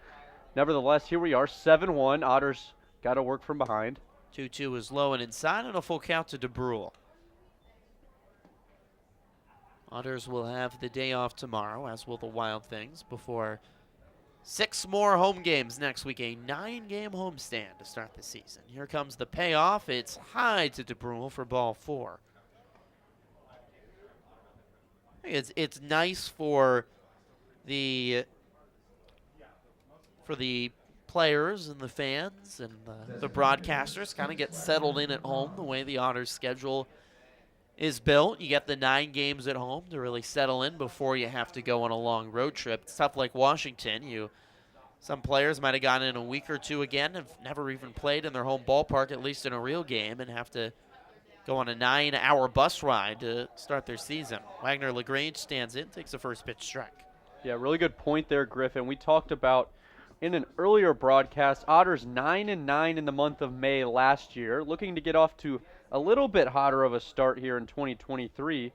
C: nevertheless, here we are, 7-1. Otters got to work from behind.
B: 2-2 is low and inside, and a full count to DeBrule. Otters will have the day off tomorrow, as will the Wild Things, before 6 more home games next week, a 9-game homestand to start the season. Here comes the payoff. It's high to DeBrule for ball 4. It's nice for the players and the fans and the broadcasters kind of get settled in at home the way the Otters schedule is built. You get the 9 games at home to really settle in before you have to go on a long road trip. It's tough like Washington. Some players might have gotten in a week or two again, have never even played in their home ballpark, at least in a real game, and have to go on a 9-hour bus ride to start their season. Wagner LaGrange stands in, takes a first pitch strike.
C: Yeah, really good point there, Griffin. We talked about in an earlier broadcast, Otters 9-9 in the month of May last year, looking to get off to a little bit hotter of a start here in 2023.
B: Here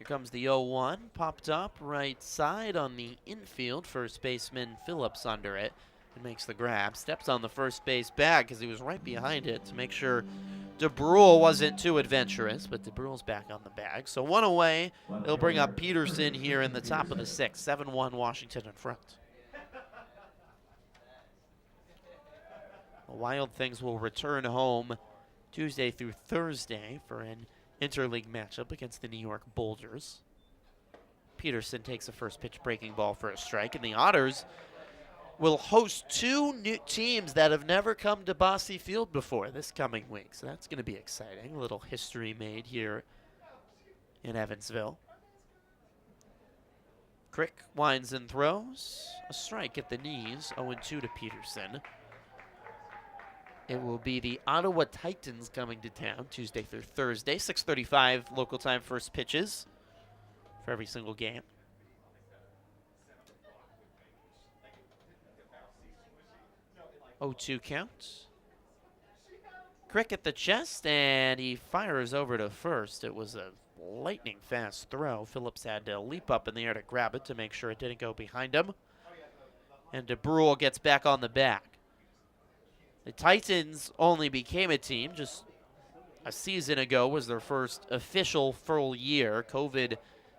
B: comes the 0-1, popped up right side on the infield. First baseman Phillips under it and makes the grab. Steps on the first base bag because he was right behind it to make sure DeBrule wasn't too adventurous, but DeBrule's back on the bag. So 1 away. They'll bring up Peterson here in the top of the 6th. 7-1 Washington in front. The Wild Things will return home Tuesday through Thursday for an interleague matchup against the New York Boulders. Peterson takes a first pitch breaking ball for a strike, and the Otters will host 2 new teams that have never come to Bosse Field before this coming week. So that's going to be exciting. A little history made here in Evansville. Crick winds and throws. A strike at the knees, 0-2 to Peterson. It will be the Ottawa Titans coming to town Tuesday through Thursday. 6:35 local time first pitches for every single game. Oh, 2 count. Crick at the chest, and he fires over to first. It was a lightning fast throw. Phillips had to leap up in the air to grab it to make sure it didn't go behind him. And DeBrule gets back on the back. The Titans only became a team just a season ago, was their first official full year. COVID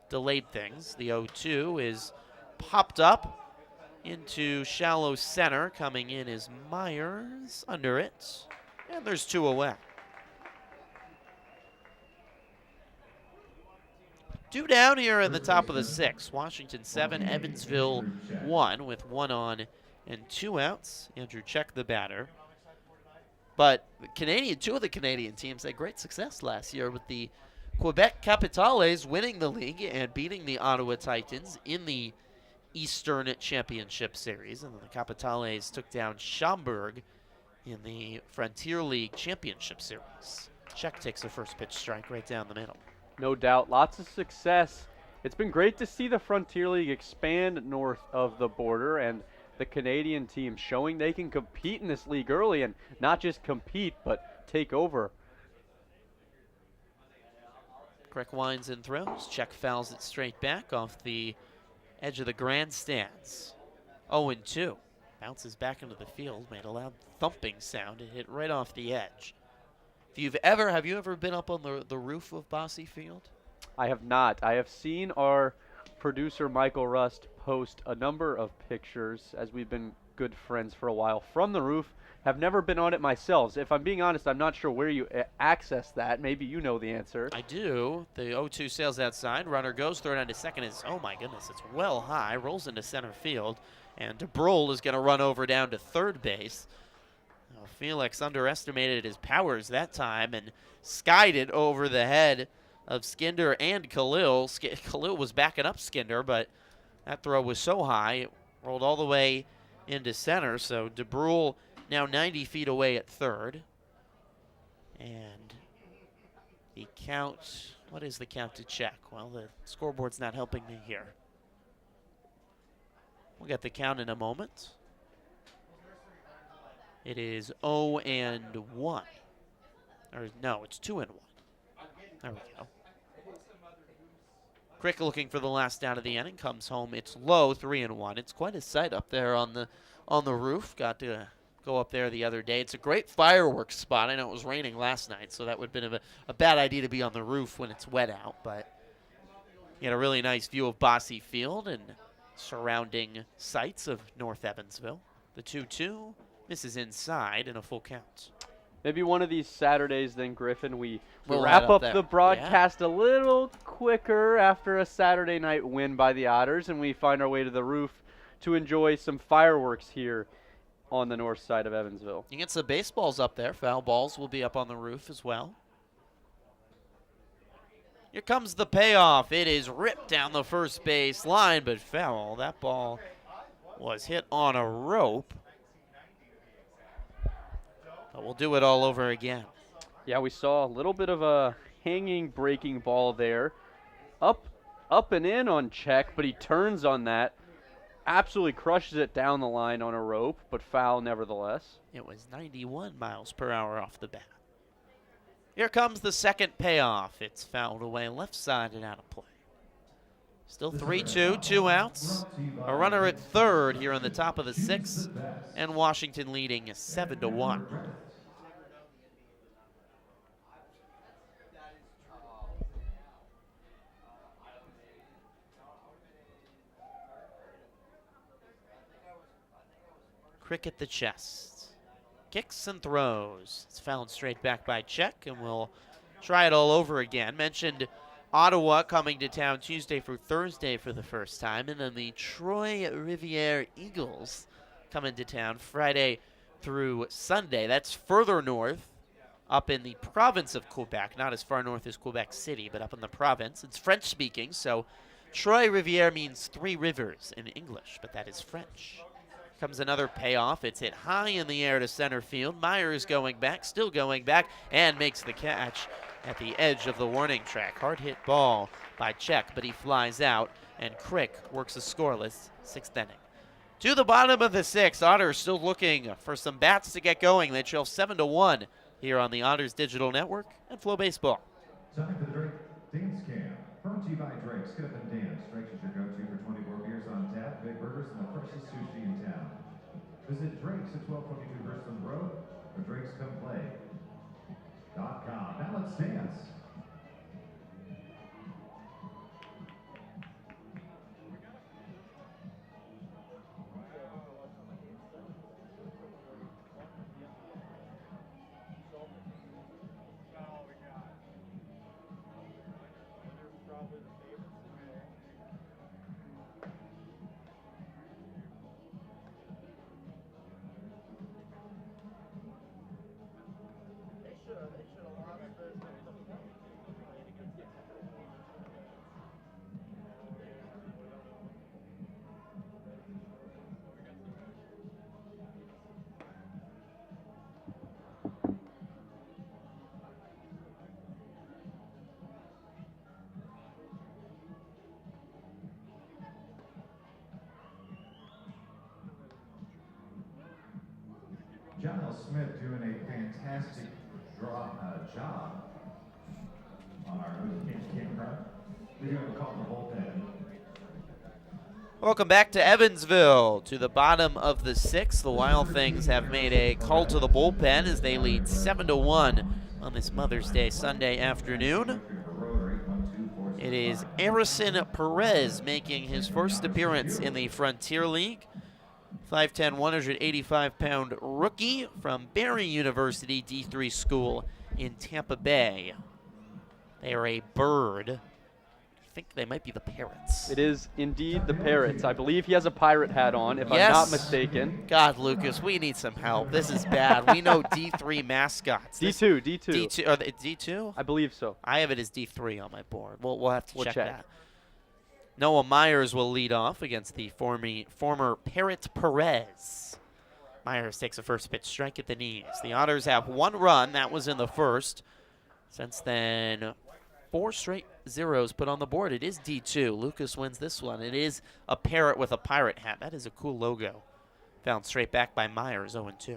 B: delayed things. The 0-2 is popped up into shallow center. Coming in is Myers under it. And there's 2 away. 2 down here in the top of the 6th. Washington 7, Evansville 1 with 1 on and 2 outs. Andrew Check the batter. But 2 of the Canadian teams had great success last year with the Quebec Capitales winning the league and beating the Ottawa Titans in the Eastern Championship Series. And then the Capitales took down Schaumburg in the Frontier League Championship Series. Check takes a first pitch strike right down the middle.
C: No doubt, lots of success. It's been great to see the Frontier League expand north of the border, and the Canadian team, showing they can compete in this league early, and not just compete, but take over.
B: Crick winds and throws. Check fouls it straight back off the edge of the grandstands. 0-2. Bounces back into the field, made a loud thumping sound. It hit right off the edge. Have you ever been up on the roof of Bosse Field?
C: I have not. I have seen our producer Michael Rust post a number of pictures, as we've been good friends for a while, from the roof. Have never been on it myself. If I'm being honest, I'm not sure where you access that. Maybe you know the answer.
B: I do. The 0-2 sails outside. Runner goes, throw it on to second. Oh my goodness, it's well high. Rolls into center field. And DeBrule is going to run over down to third base. Felix underestimated his powers that time and skied it over the head of Skinder and Khalil. Khalil was backing up Skinder, but that throw was so high, it rolled all the way into center. So DeBrule now 90 feet away at third. And the count, what is the count to check? Well, the scoreboard's not helping me here. We'll get the count in a moment. It is 0-1. Or no, it's 2-1. There we go. Crick looking for the last down of the inning, comes home. It's low, 3-1. It's quite a sight up there on the roof. Got to go up there the other day. It's a great fireworks spot. I know it was raining last night, so that would have been a bad idea to be on the roof when it's wet out. But you had a really nice view of Bosse Field and surrounding sites of North Evansville. The 2-2 misses inside in a full count.
C: Maybe one of these Saturdays then, Griffin, we
B: We'll
C: wrap
B: wrap
C: up
B: there.
C: the broadcast a little quicker after a Saturday night win by the Otters, and we find our way to the roof to enjoy some fireworks here on the north side of Evansville.
B: You get some baseballs up there. Foul balls will be up on the roof as well. Here comes the payoff. It is ripped down the first base line, but foul. That ball was hit on a rope. But we'll do it all over again.
C: Yeah, we saw a little bit of a hanging breaking ball there. Up and in on check, but he turns on that. Absolutely crushes it down the line on a rope, but foul nevertheless.
B: It was 91 miles per hour off the bat. Here comes the second payoff. It's fouled away left side and out of play. Still 3-2, 2 outs. A runner at third here on the top of the sixth, and Washington leading 7-1. Crick at the chest. Kicks and throws. It's fouled straight back by Check, and we'll try it all over again. Mentioned Ottawa coming to town Tuesday through Thursday for the first time, and then the Troy Riviere Eagles coming to town Friday through Sunday. That's further north, up in the province of Quebec, not as far north as Quebec City, but up in the province. It's French-speaking, so Troy Riviere means 3 rivers in English, but that is French. Comes another payoff. It's hit high in the air to center field. Myers going back, still going back, and makes the catch at the edge of the warning track. Hard hit ball by Check, but he flies out, and Crick works a scoreless 6th inning. To the bottom of the 6th, Otters still looking for some bats to get going. They trail 7-1 here on the Otters Digital Network and Flow Baseball.
A: Time for the Drake Dance Cam. Brought to you by Drake's. Get up and dance. Drake's is your go-to for 24 beers on tap, big burgers, and the freshest sushi in town. Visit Drake's at 1222 Bristol Road or DrakesComePlay.com. Now let's dance. Smith doing a fantastic job on our camera. We're going to call the bullpen.
B: Welcome back to Evansville, to the bottom of the sixth. The Wild Things have made a call to the bullpen as they lead 7-1 on this Mother's Day Sunday afternoon. It is Harrison Perez making his first appearance in the Frontier League. 5'10", 185-pound rookie from Barry University D3 school in Tampa Bay. They are a bird. I think they might be the Parrots.
C: It is indeed the Parrots. I believe he has a pirate hat on, if I'm not mistaken.
B: God, Lucas, we need some help. This is bad. We know D3 mascots.
C: D2.
B: D2. Are they D2?
C: I believe so.
B: I have it as D3 on my board. We'll have to check
C: check
B: that. Noah Myers will lead off against the former Parrot Perez. Myers takes a first pitch strike at the knees. The Otters have one run. That was in the first. Since then, 4 straight zeros put on the board. It is D2. Lucas wins this one. It is a parrot with a pirate hat. That is a cool logo. Found straight back by Myers, 0-2.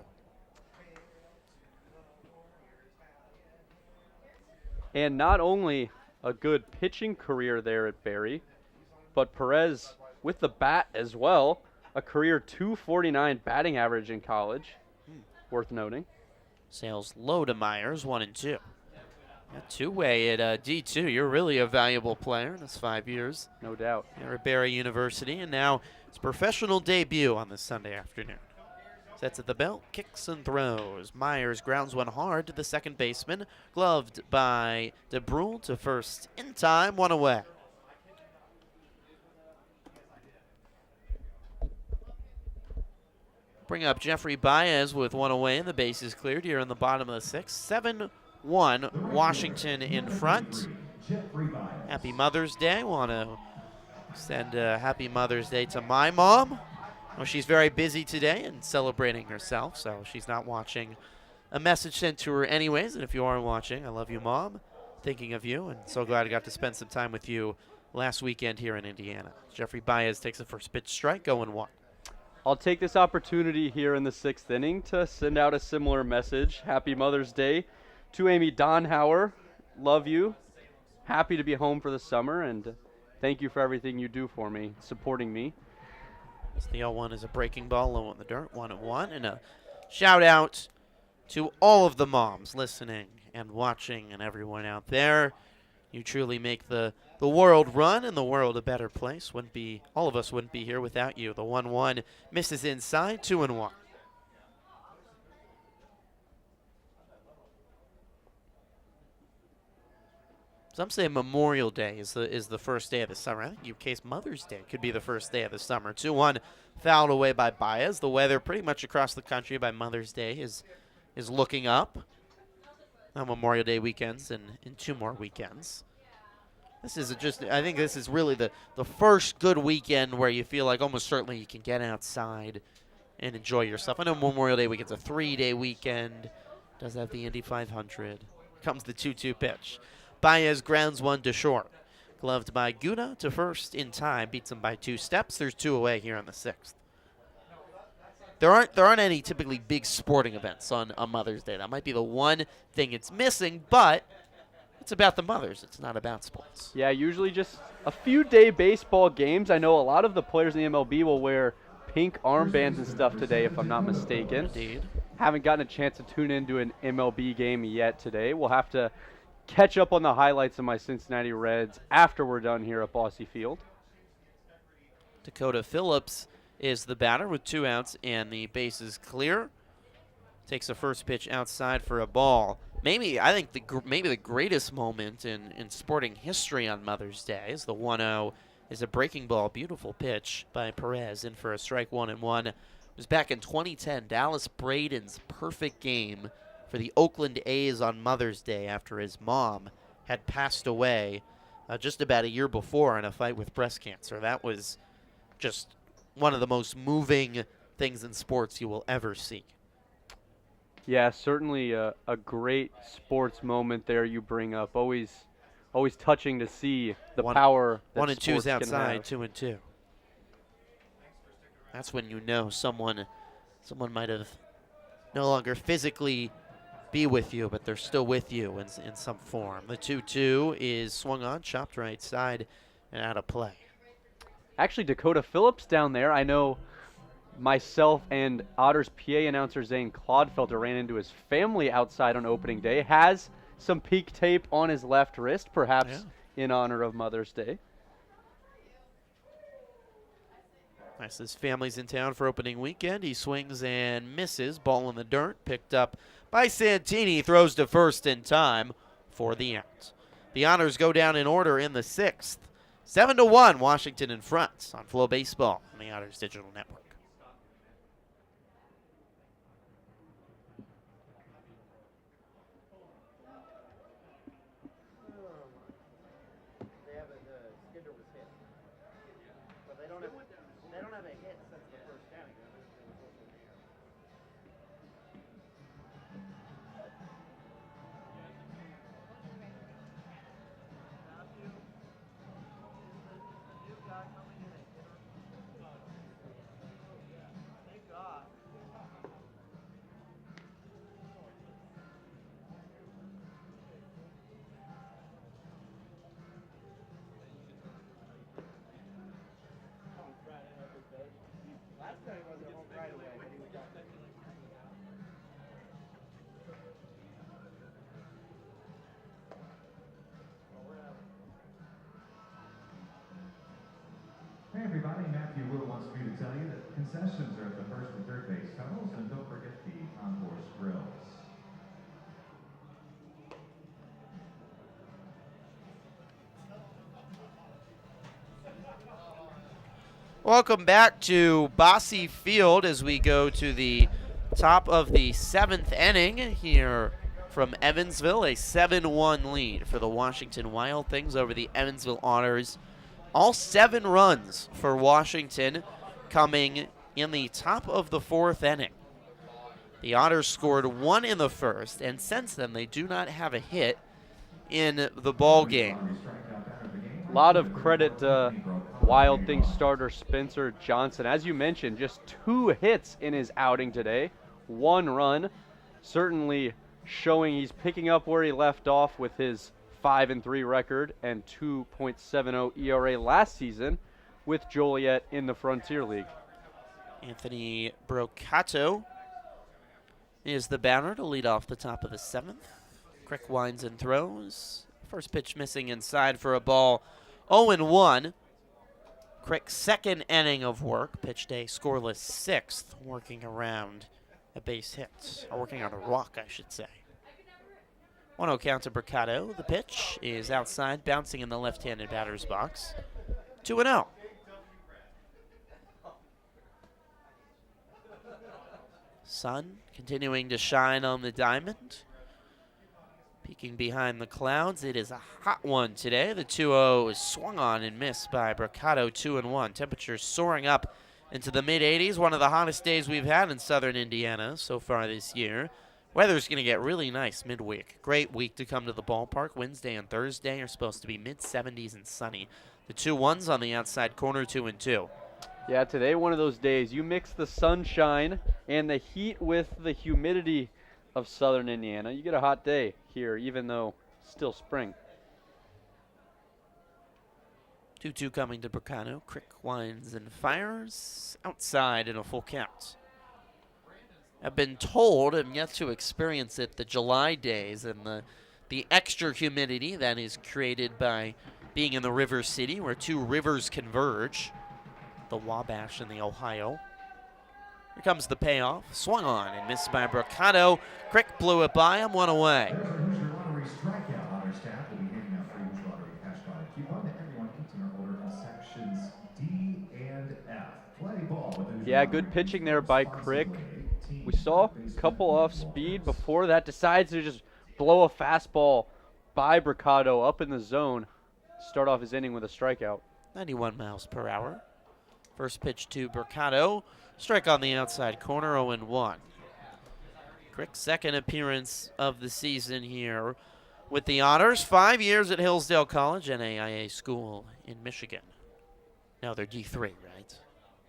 C: And not only a good pitching career there at Barry, but Perez with the bat as well. A career .249 batting average in college. Worth noting.
B: Sales low to Myers, 1-2. Two-way at D2. You're really a valuable player in this 5 years.
C: No doubt.
B: You're at Barry University, and now it's professional debut on this Sunday afternoon. Sets at the belt, kicks and throws. Myers grounds one hard to the second baseman. Gloved by DeBrule to first in time, 1 away. Bring up Jeffrey Baez with 1 away, and the base is cleared here in the bottom of the sixth. 7-1, Washington in front. Happy Mother's Day. Want to send a happy Mother's Day to my mom. Well, she's very busy today and celebrating herself, so she's not watching. A message sent to her anyways, and if you are watching, I love you, Mom. Thinking of you, and so glad I got to spend some time with you last weekend here in Indiana. Jeffrey Baez takes the first pitch strike, 0-1.
C: I'll take this opportunity here in the 6th inning to send out a similar message. Happy Mother's Day to Amy Daunhauser. Love you. Happy to be home for the summer, and thank you for everything you do for me, supporting me.
B: The 0-1 is a breaking ball low in the dirt, 1-1. And a shout out to all of the moms listening and watching and everyone out there. You truly make the world run and the world a better place. All of us wouldn't be here without you. The 1-1 misses inside, 2-1. Some say Memorial Day is the first day of the summer. I think in case Mother's Day could be the first day of the summer. 2-1 fouled away by Baez. The weather pretty much across the country by Mother's Day is looking up. Now Memorial Day weekends and in 2 more weekends. I think this is really the first good weekend where you feel like almost certainly you can get outside and enjoy yourself. I know Memorial Day weekend's a 3-day weekend. Does have the Indy 500. Comes the 2-2 pitch. Baez grounds one to short. Gloved by Guna to first in time. Beats him by 2 steps. There's 2 away here on the 6th. There aren't any typically big sporting events on Mother's Day. That might be the one thing it's missing, but it's about the mothers. It's not about sports.
C: Yeah, usually just a few day baseball games. I know a lot of the players in the MLB will wear pink armbands and stuff today, if I'm not mistaken.
B: Indeed.
C: Haven't gotten a chance to tune into an MLB game yet today. We'll have to catch up on the highlights of my Cincinnati Reds after we're done here at Bosse Field.
B: Dakota Phillips is the batter with 2 outs and the bases clear. Takes a first pitch outside for a ball. I think the greatest moment in sporting history on Mother's Day is the 1-0 is a breaking ball. Beautiful pitch by Perez in for a strike, 1-1. It was back in 2010, Dallas Braden's perfect game for the Oakland A's on Mother's Day after his mom had passed away just about a year before in a fight with breast cancer. That was just one of the most moving things in sports you will ever see.
C: Yeah, certainly a great sports moment there you bring up. Always touching to see the power that
B: 1 and 2 is
C: sports can
B: outside,
C: have.
B: 2 and 2. That's when you know someone might have no longer physically be with you, but they're still with you in some form. The 2-2 is swung on, chopped right side, and out of play.
C: Actually, Dakota Phillips down there, I know myself and Otters PA announcer Zane Clodfelter ran into his family outside on opening day, has some peak tape on his left wrist, perhaps in honor of Mother's Day.
B: Nice, his family's in town for opening weekend. He swings and misses, ball in the dirt, picked up by Santini, throws to first in time for the out. The Otters go down in order in the 6th. 7-1, Washington in front on Flow Baseball on the Otters Digital Network.
A: Hey everybody, Matthew Will wants me to tell you that concessions are at the first and third base tunnels, and don't forget the concourse grills.
B: Welcome back to Bosse Field as we go to the top of the 7th inning here from Evansville. A 7-1 lead for the Washington Wild Things over the Evansville Otters. All 7 runs for Washington coming in the top of the 4th inning. The Otters scored 1 in the first, and since then they do not have a hit in the ball game.
C: A lot of credit to Wild Things starter Spencer Johnson. As you mentioned, just 2 hits in his outing today, 1 run, certainly showing he's picking up where he left off with his 5-3 record and 2.70 ERA last season with Joliet in the Frontier League.
B: Anthony Brocato is the batter to lead off the top of the 7th. Crick winds and throws. First pitch missing inside for a ball. 0-1. Crick's 2nd inning of work. Pitched a scoreless 6th, working around a base hit. Or working on a walk, I should say. 1-0 count to Brocato. The pitch is outside, bouncing in the left-handed batter's box. 2-0. Sun continuing to shine on the diamond. Peeking behind the clouds. It is a hot one today. The 2-0 is swung on and missed by Brocato. 2-1. Temperatures soaring up into the mid-80s. One of the hottest days we've had in southern Indiana so far this year. Weather's going to get really nice midweek. Great week to come to the ballpark. Wednesday and Thursday are supposed to be mid-70s and sunny. The 2-1s on the outside corner, 2-2.
C: Yeah, today one of those days. You mix the sunshine and the heat with the humidity of southern Indiana. You get a hot day here, even though still spring.
B: 2-2 coming to Brocato. Crick winds and fires. Outside in a full count. I've been told, and yet to experience it, the July days and the extra humidity that is created by being in the river city where 2 rivers converge, the Wabash and the Ohio. Here comes the payoff. Swung on and missed by Brocato. Crick blew it by him, 1 away.
A: There's our Hoosier Lottery strikeout. Honor staff will be handing out free Hoosier Lottery cash card coupon to everyone each in our order in sections D and F. Play ball with the Hoosier
C: Yeah, good
A: Lottery
C: pitching there by Crick. We saw a couple off speed before that. Decides to just blow a fastball by Brocato up in the zone. Start off his inning with a strikeout.
B: 91 miles per hour. First pitch to Brocato. Strike on the outside corner, 0-1. Crick's 2nd appearance of the season here with the Otters. 5 years at Hillsdale College, NAIA school in Michigan. Now they're D3, right?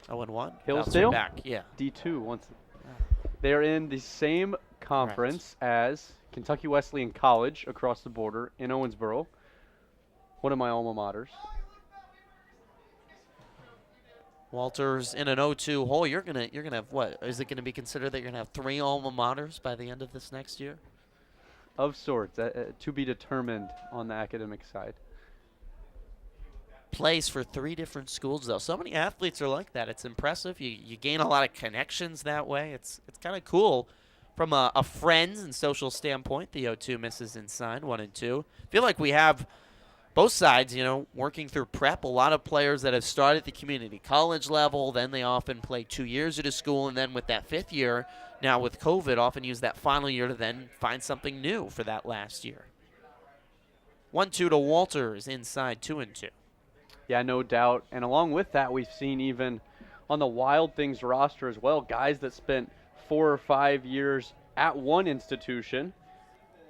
B: 0-1.
C: Hillsdale?
B: Back, yeah.
C: D2 once. They're in the same conference as Kentucky Wesleyan College across the border in Owensboro, one of my alma maters.
B: Walters in an 0-2 hole. You're gonna have what? Is it gonna be considered that you're gonna have 3 alma maters by the end of this next year?
C: Of sorts, to be determined on the academic side.
B: Plays for 3 different schools though. So many athletes are like that. It's impressive. You gain a lot of connections that way. It's kind of cool from a friends and social standpoint. The 0-2 misses inside 1 and 2. Feel like we have both sides, working through prep. A lot of players that have started at the community college level, then they often play 2 years at a school, and then with that 5th year, now with COVID, often use that final year to then find something new for that last year. 1-2 to Walters inside 2 and 2.
C: Yeah, no doubt. And along with that, we've seen even on the Wild Things roster as well, guys that spent 4 or 5 years at one institution.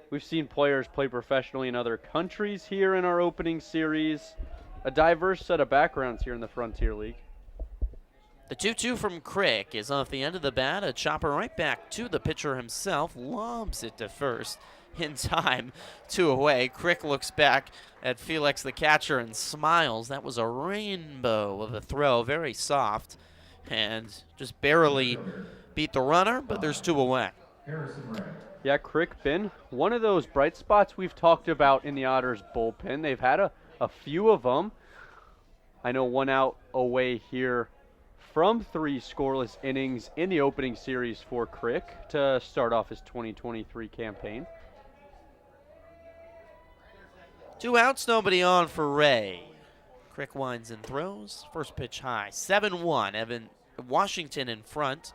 C: We've seen players play professionally in other countries here in our opening series. A diverse set of backgrounds here in the Frontier League.
B: The 2-2 from Crick is off the end of the bat. A chopper right back to the pitcher himself. Lobs it to first in time. 2 away. Crick looks back at Felix the catcher and smiles. That was a rainbow of a throw. Very soft. And just barely beat the runner, but there's 2 away.
C: Yeah, Crick been one of those bright spots we've talked about in the Otters bullpen. They've had a few of them. I know 1 out away here from 3 scoreless innings in the opening series for Crick to start off his 2023 campaign.
B: 2 outs, nobody on for Ray. Crick winds and throws. First pitch high. 7-1. Washington in front.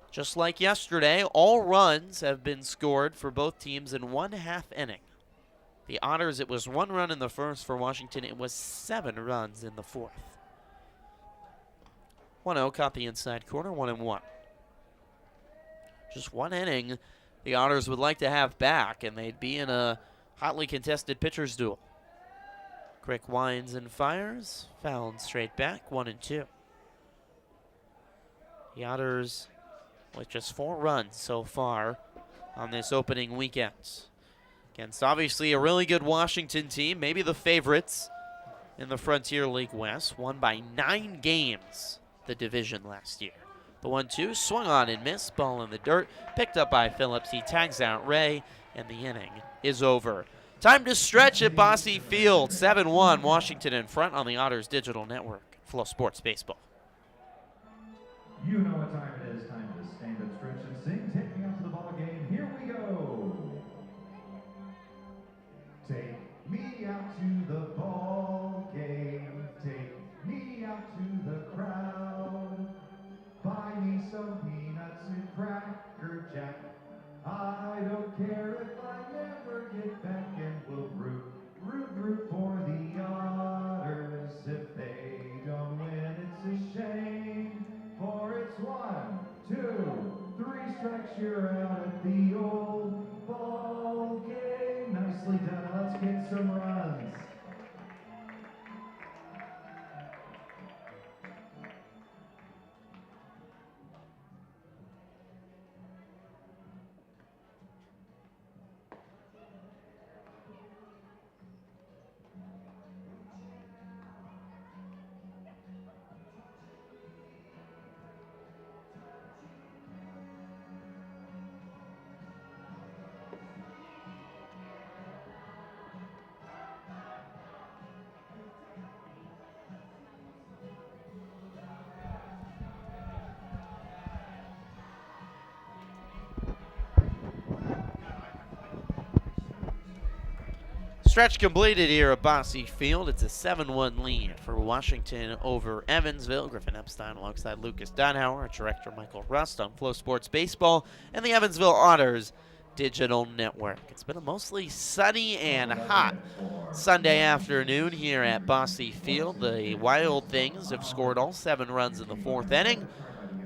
B: Just like yesterday, all runs have been scored for both teams in 1/2 inning. The Otters, it was 1 run in the first. For Washington, it was 7 runs in the 4th. 1-0 caught the inside corner, 1-1. Just 1 inning the Otters would like to have back, and they'd be in a hotly contested pitcher's duel. Crick winds and fires. Fouled straight back, 1-2. The Otters with just 4 runs so far on this opening weekend. Against obviously a really good Washington team, maybe the favorites in the Frontier League West. Won by 9 games the division last year. The 1-2 swung on and missed. Ball in the dirt. Picked up by Phillips. He tags out Ray, and the inning is over. Time to stretch at Bosse Field. 7-1, Washington in front on the Otters Digital Network. Flow Sports Baseball.
A: You know what time it is. Time to stand up, stretch, and sing. Take me out to the ball game. Here we go. Take me out to the ball game. Take me out to the crowd. Buy me some peanuts and Cracker Jack. I don't care if I never get back, and we'll root for the Otters. If they don't win, it's a shame. For it's 1, 2, 3 strikes, you're out at the old ball game. Nicely done. Let's get some runs.
B: Stretch completed here at Bosse Field. It's a 7-1 lead for Washington over Evansville. Griffin Epstein alongside Lucas Daunhauser, our director Michael Rust on Flow Sports Baseball, and the Evansville Otters Digital Network. It's been a mostly sunny and hot Sunday afternoon here at Bosse Field. The Wild Things have scored all 7 runs in the 4th inning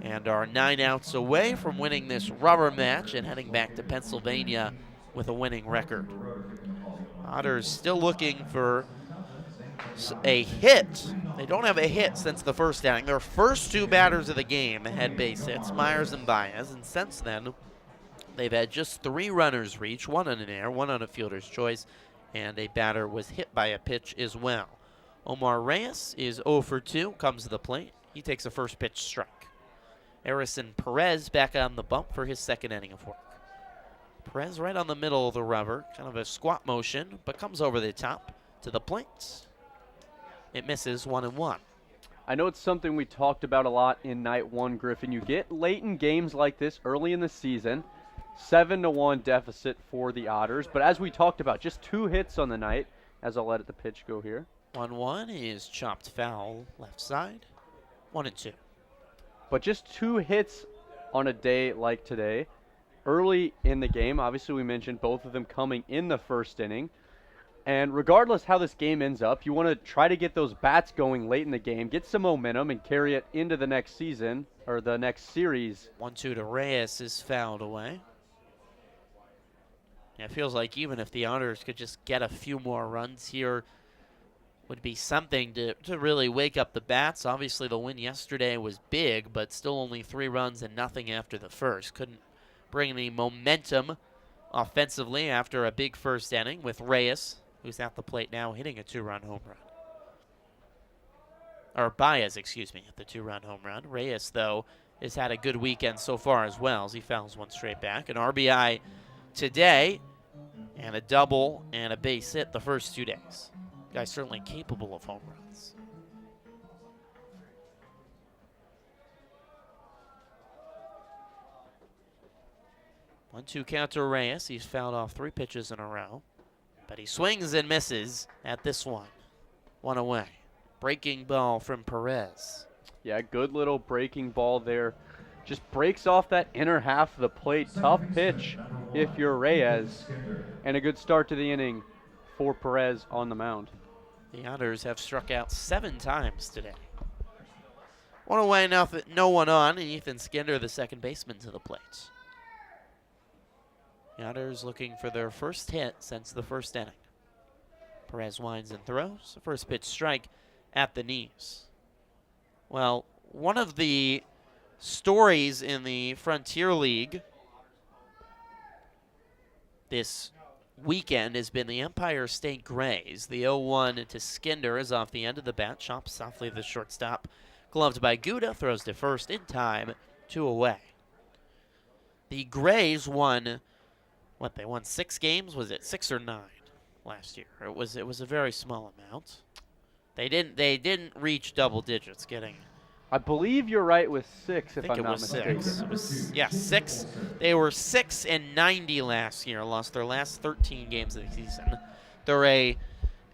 B: and are 9 outs away from winning this rubber match and heading back to Pennsylvania with a winning record. Otters still looking for a hit. They don't have a hit since the first inning. Their first two batters of the game had base hits, Myers and Baez, and since then, they've had just 3 runners reach, 1 on an error, 1 on a fielder's choice, and a batter was hit by a pitch as well. Omar Reyes is 0 for 2, comes to the plate. He takes a first pitch strike. Erison Perez back on the bump for his second inning of work. Perez right on the middle of the rubber, kind of a squat motion, but comes over the top to the plate. It misses 1-1.
C: I know it's something we talked about a lot in night 1, Griffin. You get late in games like this early in the season, 7-1 deficit for the Otters. But as we talked about, just 2 hits on the night, as I'll let the pitch go here.
B: 1-1 is chopped foul left side. 1-2.
C: But just 2 hits on a day like today. Early in the game, obviously we mentioned both of them coming in the first inning. And regardless how this game ends up, you want to try to get those bats going late in the game, get some momentum, and carry it into the next season, or the next series.
B: 1-2 to Reyes is fouled away. Yeah, it feels like even if the Otters could just get a few more runs here, would be something to really wake up the bats. Obviously, the win yesterday was big, but still only 3 runs and nothing after the first. Couldn't bring the momentum offensively after a big first inning with Reyes, who's at the plate now, hitting a 2-run home run. Or Baez, excuse me, at the 2-run home run. Reyes, though, has had a good weekend so far as well, as he fouls one straight back. An RBI today, and a double and a base hit the first 2 days. Guy's certainly capable of home runs. One-two count to Reyes. He's fouled off 3 pitches in a row, but he swings and misses at this one. 1 away. Breaking ball from Perez.
C: Yeah, good little breaking ball there. Just breaks off that inner half of the plate. Tough pitch if you're Reyes. And a good start to the inning for Perez on the mound.
B: The Otters have struck out 7 times today. 1 away, no one on, and Ethan Skinder, the second baseman, to the plate. The Otters looking for their first hit since the first inning. Perez winds and throws. First pitch strike at the knees. Well, one of the stories in the Frontier League this weekend has been the Empire State Grays. The 0-1 to Skinder is off the end of the bat, chops softly to the shortstop. Gloved by Gouda, throws to first in time, 2 away. The Grays won, they won 6 games? Was it 6 or 9 last year? It was a very small amount. They didn't reach double digits, getting.
C: I believe you're right with 6, if I'm not mistaken.
B: 6. It was 6. They were 6-90 last year. Lost their last 13 games of the season. They're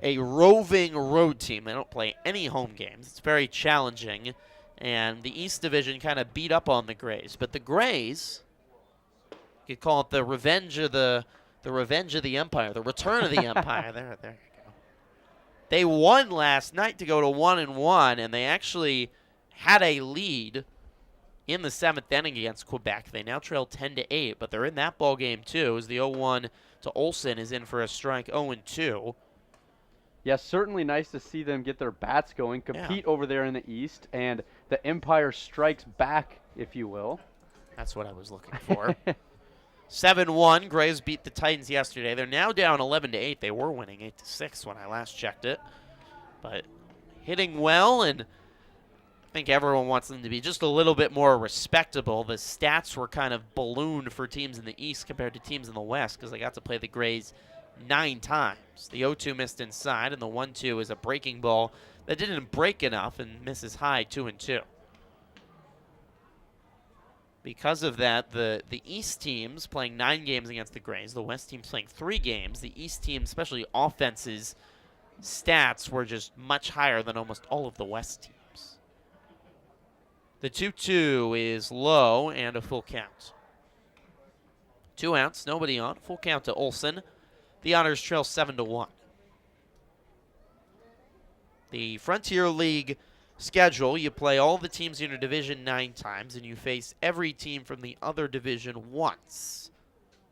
B: a roving road team. They don't play any home games. It's very challenging, and the East Division kind of beat up on the Grays. But the Grays, you could call it the revenge of the Empire, the return of the Empire. There you go. They won last night to go to 1-1, and they actually had a lead in the 7th inning against Quebec. They now trail 10-8, but they're in that ball game too, as the 0-1 to Olsen is in for a strike, 0-2.
C: Yeah, certainly nice to see them get their bats going, compete over there in the East, and the Empire strikes back, if you will.
B: That's what I was looking for. 7-1, Grays beat the Titans yesterday. They're now down 11-8. They were winning 8-6 when I last checked it. But hitting well, and I think everyone wants them to be just a little bit more respectable. The stats were kind of ballooned for teams in the East compared to teams in the West because they got to play the Grays 9 times. The 0-2 missed inside, and the 1-2 is a breaking ball that didn't break enough and misses high, 2-2. Because of that, the East teams playing 9 games against the Grays, the West teams playing 3 games. The East team, especially offenses, stats were just much higher than almost all of the West teams. The 2-2 is low and a full count. 2 outs, nobody on, full count to Olsen. The Otters trail 7-1. The Frontier League schedule, you play all the teams in your division 9 times, and you face every team from the other division once.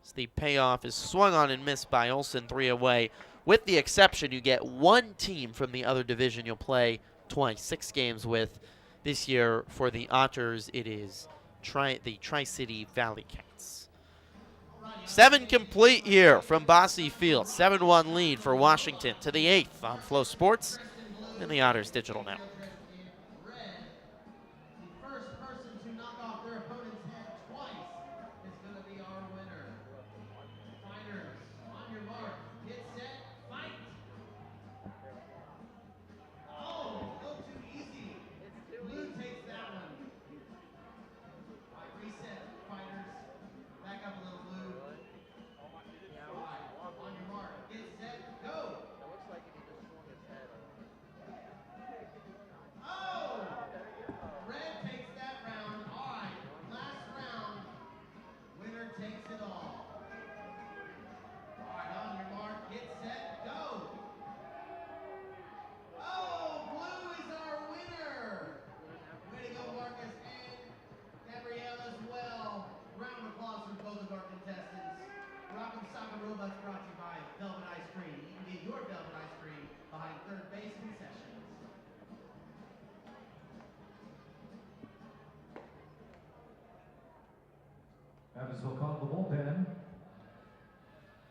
B: So the payoff is swung on and missed by Olsen, 3 away with the exception you get one team from the other division you'll play twice, 6 games with. This year for the Otters, it is the Tri-City Valley Cats. 7 complete here from Bosse Field. 7-1 lead for Washington to the 8th on Flow Sports and the Otters Digital Network.
D: The first person to knock off their opponent's head twice is going to be our winner. Fighters, on your mark, get set, fight! Oh, a little too easy. Blue takes that one. All right, reset, fighters. Back up a little, Blue. All right, on your mark, get set, go! Oh! Red takes that round. All right, last round. Winner takes it all. All right, on your mark, get set, go. Oh, Blue is our winner. Way to go, Marcus and Gabrielle as well. Round of applause for both of our contestants. Rock'em Sock'em Robots brought to you by Velvet Ice Cream. You can get your Velvet Ice Cream behind third base concessions.
A: Evansville called the bullpen.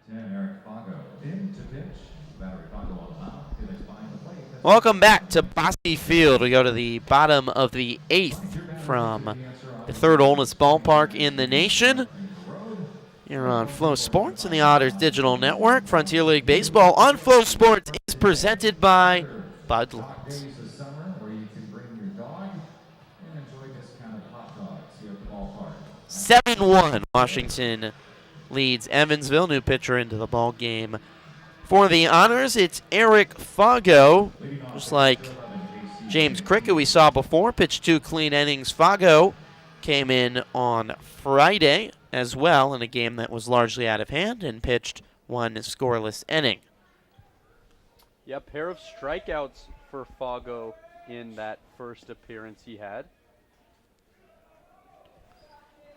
A: 10, Eric Fago in to pitch. Battery Fago on the mound. Felix behind the plate.
B: Welcome back to Bosse Field. We go to the bottom of the 8th from the third oldest ballpark in the nation. Here on Flow Sports and the Otters Digital Network. Frontier League Baseball on Flow Sports is presented by Bud Light.
A: Days of summer where you can bring your dog and enjoy discounted hot dogs here at the ballpark.
B: 7-1. Washington leads Evansville. New pitcher into the ball game. For the Honors, it's Eric Fago. Just like James Cricket we saw before, pitched 2 clean innings. Fago came in on Friday as well in a game that was largely out of hand and pitched 1 scoreless inning.
C: Yeah, pair of strikeouts for Fago in that first appearance he had.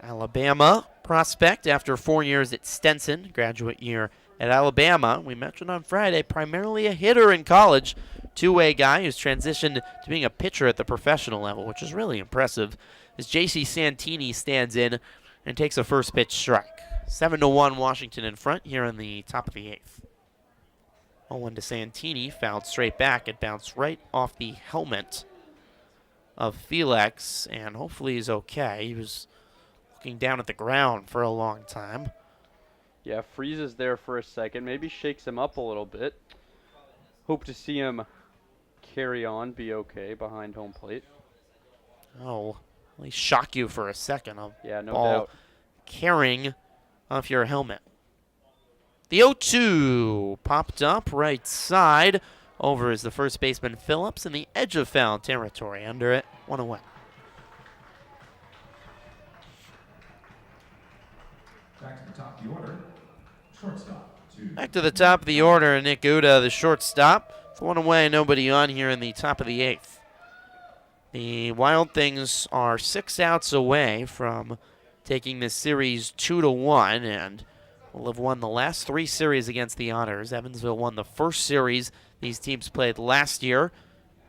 B: Alabama prospect after 4 years at Stenson, graduate year at Alabama. We mentioned on Friday, primarily a hitter in college. Two-way guy who's transitioned to being a pitcher at the professional level, which is really impressive, as J.C. Santini stands in and takes a first pitch strike. 7-1 Washington in front here in the top of the 8th. 0-1 to Santini, fouled straight back. It bounced right off the helmet of Felix, and hopefully he's okay. He was looking down at the ground for a long time.
C: Yeah, freezes there for a second, maybe shakes him up a little bit. Hope to see him carry on, be okay behind home plate.
B: Oh, at least shock you for a second.
C: Yeah, no
B: ball
C: doubt.
B: carrying off your helmet. The 0-2 popped up right side. Over is the first baseman Phillips in the edge of foul territory. Under it, 1-1.
A: Back to the top of the order. Shortstop. 2.
B: Back to the top of the order, Nick Uda, the shortstop. With 1 away, nobody on here in the top of the 8th. The Wild Things are 6 outs away from taking this series 2-1, and will have won the last 3 series against the Otters. Evansville won the first series these teams played last year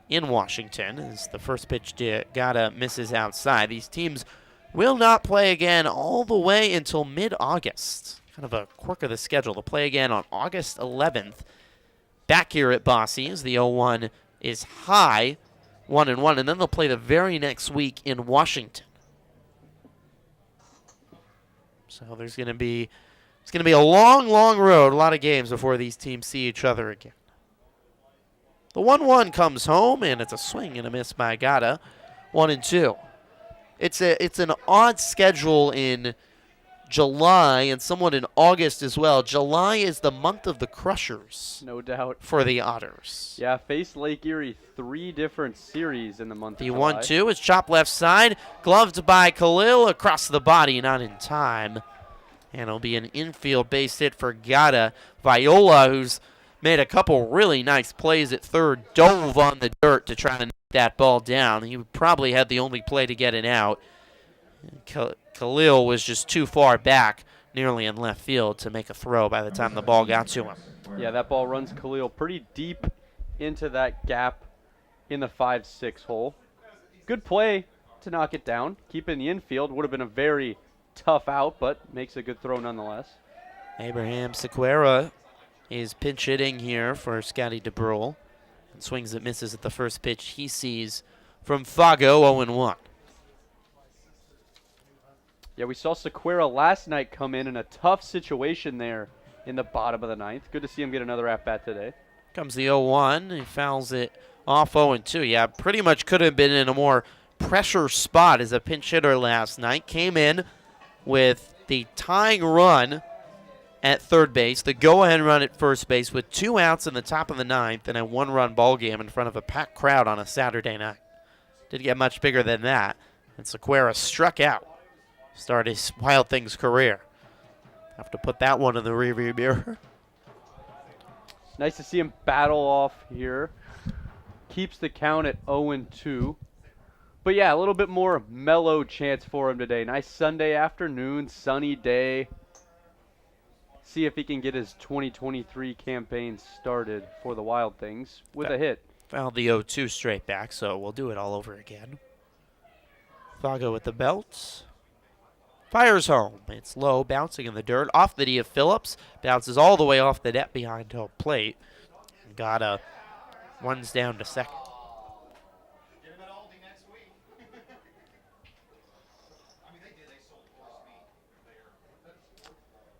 B: in Washington, as the first pitch Gata misses outside. These teams will not play again all the way until mid-August. Kind of a quirk of the schedule. They'll play again on August 11th. Back here at Bosse, as the 0-1 is high, 1-1, and then they'll play the very next week in Washington. So it's going to be a long, long road, a lot of games before these teams see each other again. The 1-1 comes home, and it's a swing and a miss by Gata. 1-2. It's an odd schedule in July and somewhat in August as well. July is the month of the Crushers.
C: No doubt.
B: For the Otters.
C: Yeah, faced Lake Erie 3 different series in the month of
B: The
C: July.
B: 1-2 is chopped left side, gloved by Khalil across the body, not in time. And it'll be an infield base hit for Gata. Viola, who's made a couple really nice plays at third, dove on the dirt to try to knock that ball down. He probably had the only play to get it out. Khalil was just too far back, nearly in left field, to make a throw by the time the ball got to him.
C: Yeah, that ball runs Khalil pretty deep into that gap in the 5-6 hole. Good play to knock it down. Keep it in the infield. Would have been a very tough out, but makes a good throw nonetheless.
B: Abraham Sequeira is pinch hitting here for Scotty DeBrule. And swings and misses at the first pitch he sees from Fago, 0-1.
C: Yeah, we saw Sequeira last night come in a tough situation there in the bottom of the ninth. Good to see him get another at-bat today.
B: Comes the 0-1. He fouls it off 0-2. Yeah, pretty much could have been in a more pressure spot as a pinch hitter last night. Came in with the tying run at third base, the go-ahead run at first base with 2 outs in the top of the ninth and a 1-run ball game in front of a packed crowd on a Saturday night. Didn't get much bigger than that, and Sequeira struck out. Start his Wild Things career. Have to put that one in the rearview mirror.
C: Nice to see him battle off here. Keeps the count at 0-2. But yeah, a little bit more mellow chance for him today. Nice Sunday afternoon, sunny day. See if he can get his 2023 campaign started for the Wild Things with a hit.
B: Fouled the 0-2 straight back, so we'll do it all over again. Fago with the belt. Fires home. It's low, bouncing in the dirt. Off the D of Phillips. Bounces all the way off the net behind home plate. And got a runs down to second.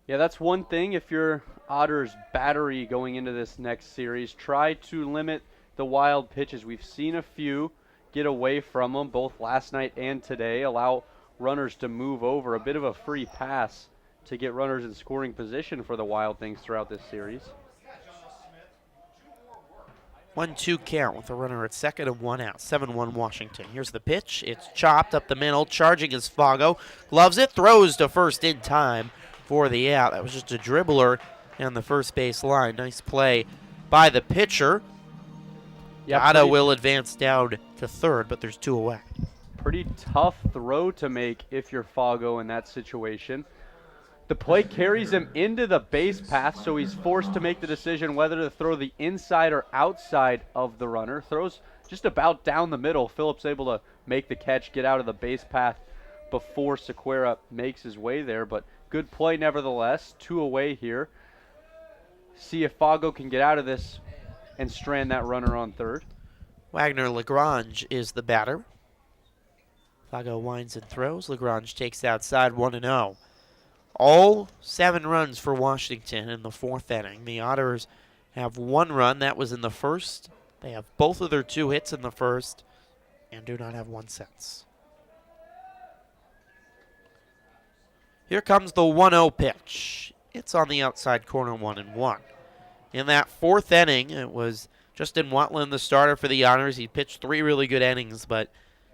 C: Yeah, that's one thing if you're Otters battery going into this next series. Try to limit the wild pitches. We've seen a few get away from them, both last night and today. Allow runners to move over. A bit of a free pass to get runners in scoring position for the Wild Things throughout this series.
B: 1-2 count with a runner at second and 1 out. 7-1 Washington. Here's the pitch. It's chopped up the middle. Charging is Fago. Gloves it. Throws to first in time for the out. That was just a dribbler on the first base line. Nice play by the pitcher. Gata will advance down to third, but there's 2 away.
C: Pretty tough throw to make if you're Fago in that situation. The play carries him into the base path, so he's forced to make the decision whether to throw the inside or outside of the runner. Throws just about down the middle. Phillips able to make the catch, get out of the base path before Sequeira makes his way there, but good play nevertheless. 2 away here. See if Fago can get out of this and strand that runner on third.
B: Wagner Lagrange is the batter. Fago winds and throws. Lagrange takes outside 1-0. All 7 runs for Washington in the 4th inning. The Otters have 1 run. That was in the first. They have both of their 2 hits in the first and do not have 1 since. Here comes the 1-0 pitch. It's on the outside corner, 1-1. In that 4th inning, it was Justin Watland, the starter for the Otters. He pitched 3 really good innings, but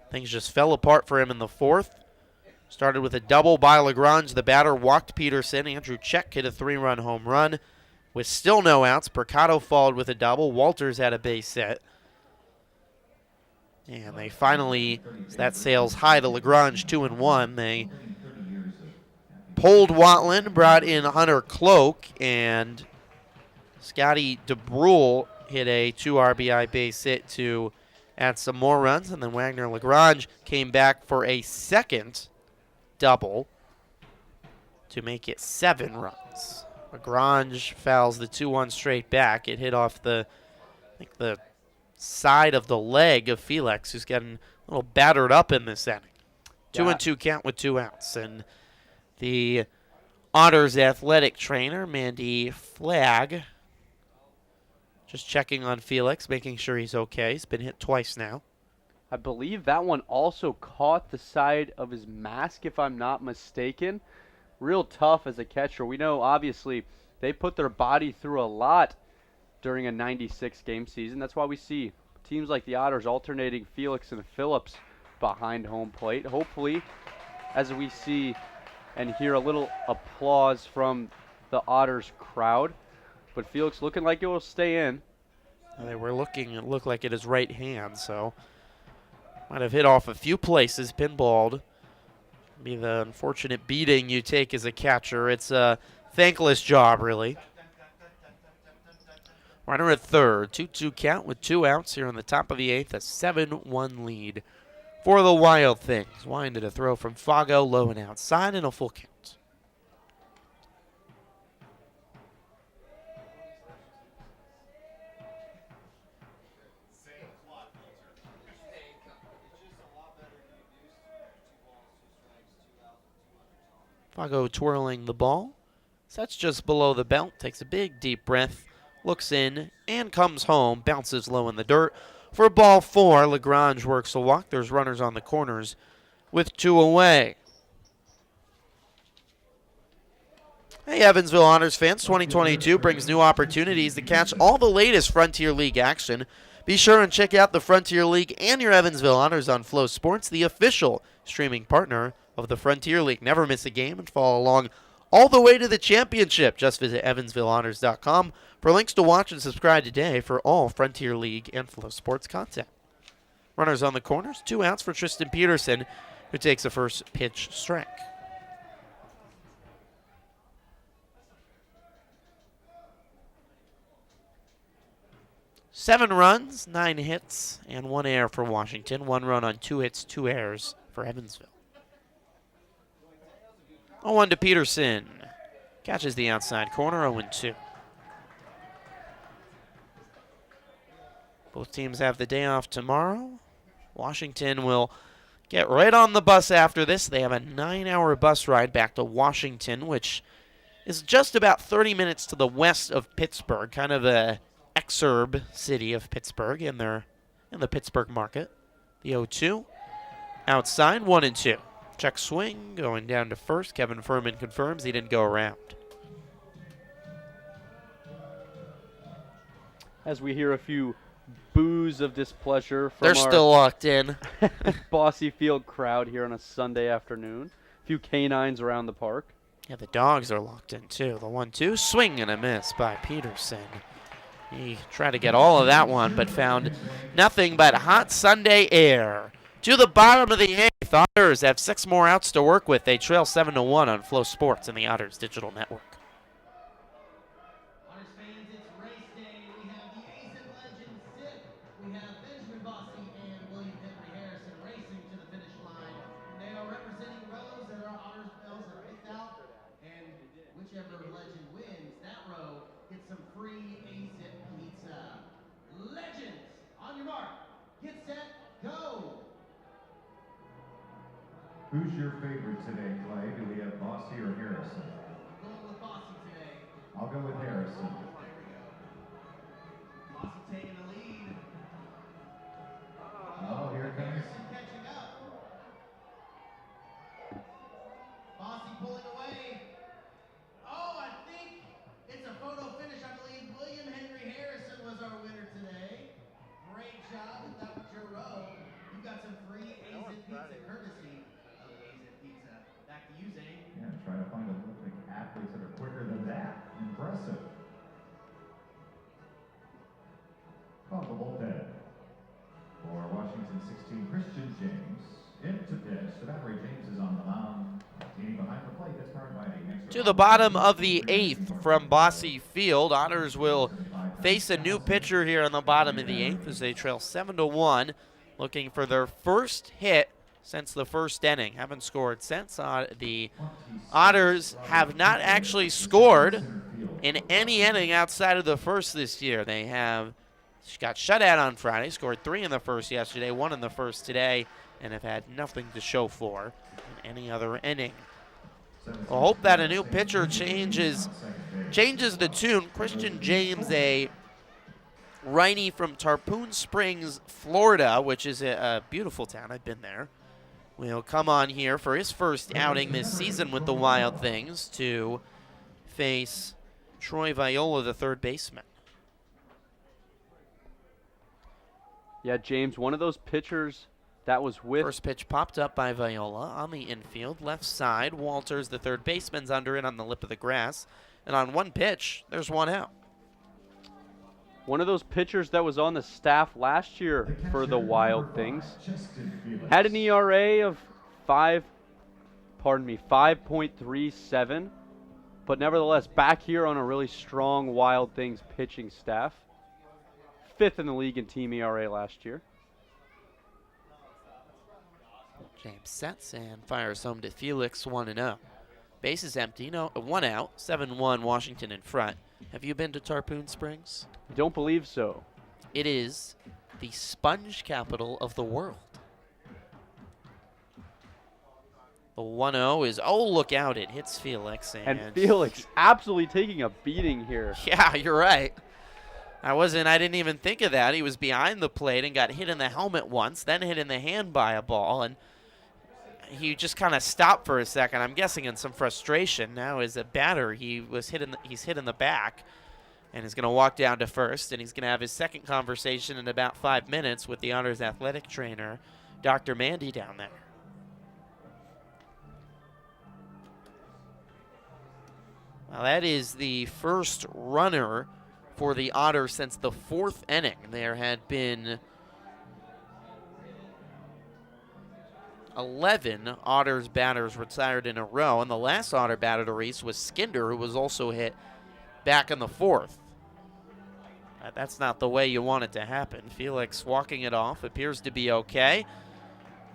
B: things just fell apart for him in the 4th. Started with a double by Lagrange. The batter walked Peterson. Andrew Check hit a 3-run home run with still no outs. Mercado followed with a double. Walters had a base hit. And they finally, that sails high to Lagrange, 2-1. They pulled Watland, brought in Hunter Cloak, and Scotty DeBrule hit a 2 RBI base hit to add some more runs. And then Wagner Lagrange came back for a second double to make it 7 runs. Lagrange fouls the 2-1 straight back. It hit off the, I think, the side of the leg of Felix, who's getting a little battered up in this inning. 2-2 count with 2 outs. And the Otters athletic trainer, Mandy Flagg, just checking on Felix, making sure he's okay. He's been hit twice now.
C: I believe that one also caught the side of his mask, if I'm not mistaken. Real tough as a catcher. We know, obviously, they put their body through a lot during a 96-game season. That's why we see teams like the Otters alternating Felix and Phillips behind home plate. Hopefully, as we see and hear a little applause from the Otters crowd. But Felix looking like it will stay in.
B: They were looking, it looked like it is right hand, so might have hit off a few places, pinballed. Be the unfortunate beating you take as a catcher. It's a thankless job, really. Runner at third. 2-2 count with 2 outs here in the top of the 8th. A 7-1 lead for the Wild Things. Winded a throw from Fago, low and outside, and a full count. Fago twirling the ball. Sets just below the belt. Takes a big, deep breath. Looks in and comes home. Bounces low in the dirt. For ball 4, Lagrange works the walk. There's runners on the corners with 2 away. Hey, Evansville Otters fans. 2022 brings new opportunities to catch all the latest Frontier League action. Be sure and check out the Frontier League and your Evansville Otters on Flow Sports, the official streaming partner of the Frontier League. Never miss a game and follow along all the way to the championship. Just visit EvansvilleOtters.com for links to watch and subscribe today for all Frontier League and Flow Sports content. Runners on the corners, 2 outs for Tristan Peterson, who takes a first pitch strike. Seven runs, 9 hits, and 1 error for Washington. 1 run on 2 hits, 2 errors for Evansville. 0-1 to Peterson. Catches the outside corner, 0-2. Both teams have the day off tomorrow. Washington will get right on the bus after this. They have a 9-hour bus ride back to Washington, which is just about 30 minutes to the west of Pittsburgh, kind of a exurb city of Pittsburgh in the Pittsburgh market. The 0-2. Outside, 1-2. Check swing, going down to first. Kevin Furman confirms he didn't go around.
C: As we hear a few boos of displeasure from
B: They're still locked in.
C: Bosse Field crowd here on a Sunday afternoon. A few canines around the park.
B: Yeah, the dogs are locked in too. The 1-2, swing and a miss by Peterson. He tried to get all of that one, but found nothing but hot Sunday air. To the bottom of the 8th, Otters have 6 more outs to work with. They trail 7-1 on Flow Sports and the Otters Digital Network.
D: Otters fans, it's race day. We have the ace and legend Sip. We have Benjamin Bosse and William Henry Harrison racing to the finish line. They are representing rows that our Otters bells are picked out, and whichever legend wins that row gets some free ace pizza. Legends, on your mark, get set, go.
A: Who's your favorite today, Clay? Do we have Bosse or Harrison?
D: I'm going with Bosse today.
A: I'll go with Harrison.
D: There we go. Bosse taking the lead.
A: Oh, here it comes.
D: Harrison catching up. Bosse pulling away. Oh, I think it's a photo finish. I believe William Henry Harrison was our winner today. Great job. If that was your row, you got some free A's and Pizza courtesy of A's and Pizza. Back to you, Zane.
A: Yeah, try to find Olympic athletes that are quicker than that. Impressive. Call the bullpen. For Washington 16, Christian James. Into pitch. The battery James is on the mound. Team behind the plate. That's powered by the extra.
B: To the bottom of the 8th from Bosse Field. Otters will face a new pitcher here on the bottom of the 8th as they trail 7-1, looking for their first hit since the first inning. Haven't scored since. The Otters have not actually scored in any inning outside of the first this year. They have got shut out on Friday, scored 3 in the first yesterday, 1 in the first today, and have had nothing to show for in any other inning. We'll hope that a new pitcher changes the tune. Christian James, a righty from Tarpon Springs, Florida, which is a beautiful town. I've been there. Will come on here for his first outing this season with the Wild Things to face Troy Viola, the third baseman.
C: Yeah, James, one of those pitchers that was with...
B: First pitch popped up by Viola on the infield, left side. Walters, the third baseman's under it on the lip of the grass. And on one pitch, there's 1 out.
C: One of those pitchers that was on the staff last year for the Wild Things. Had an ERA of 5.37, but nevertheless back here on a really strong Wild Things pitching staff. 5th in the league in team ERA last year.
B: James sets and fires home to Felix, 1-0. Base is empty, no, 1 out, 7-1 Washington in front. Have you been to Tarpon Springs?
C: Don't believe so.
B: It is the sponge capital of the world. The 1-0 is, oh, look out, it hits Felix.
C: And Felix absolutely taking a beating here.
B: Yeah, you're right. I didn't even think of that. He was behind the plate and got hit in the helmet once, then hit in the hand by a ball, and he just kind of stopped for a second. I'm guessing in some frustration. Now as a batter, he's hit in the back, and he's going to walk down to first, and he's going to have his second conversation in about 5 minutes with the Otters athletic trainer, Dr. Mandy, down there. Well, that is the first runner for the Otters since the 4th inning. There had been 11 Otters batters retired in a row, and the last Otter batter to reach was Skinder, who was also hit back in the 4th. That's not the way you want it to happen. Felix walking it off, appears to be okay.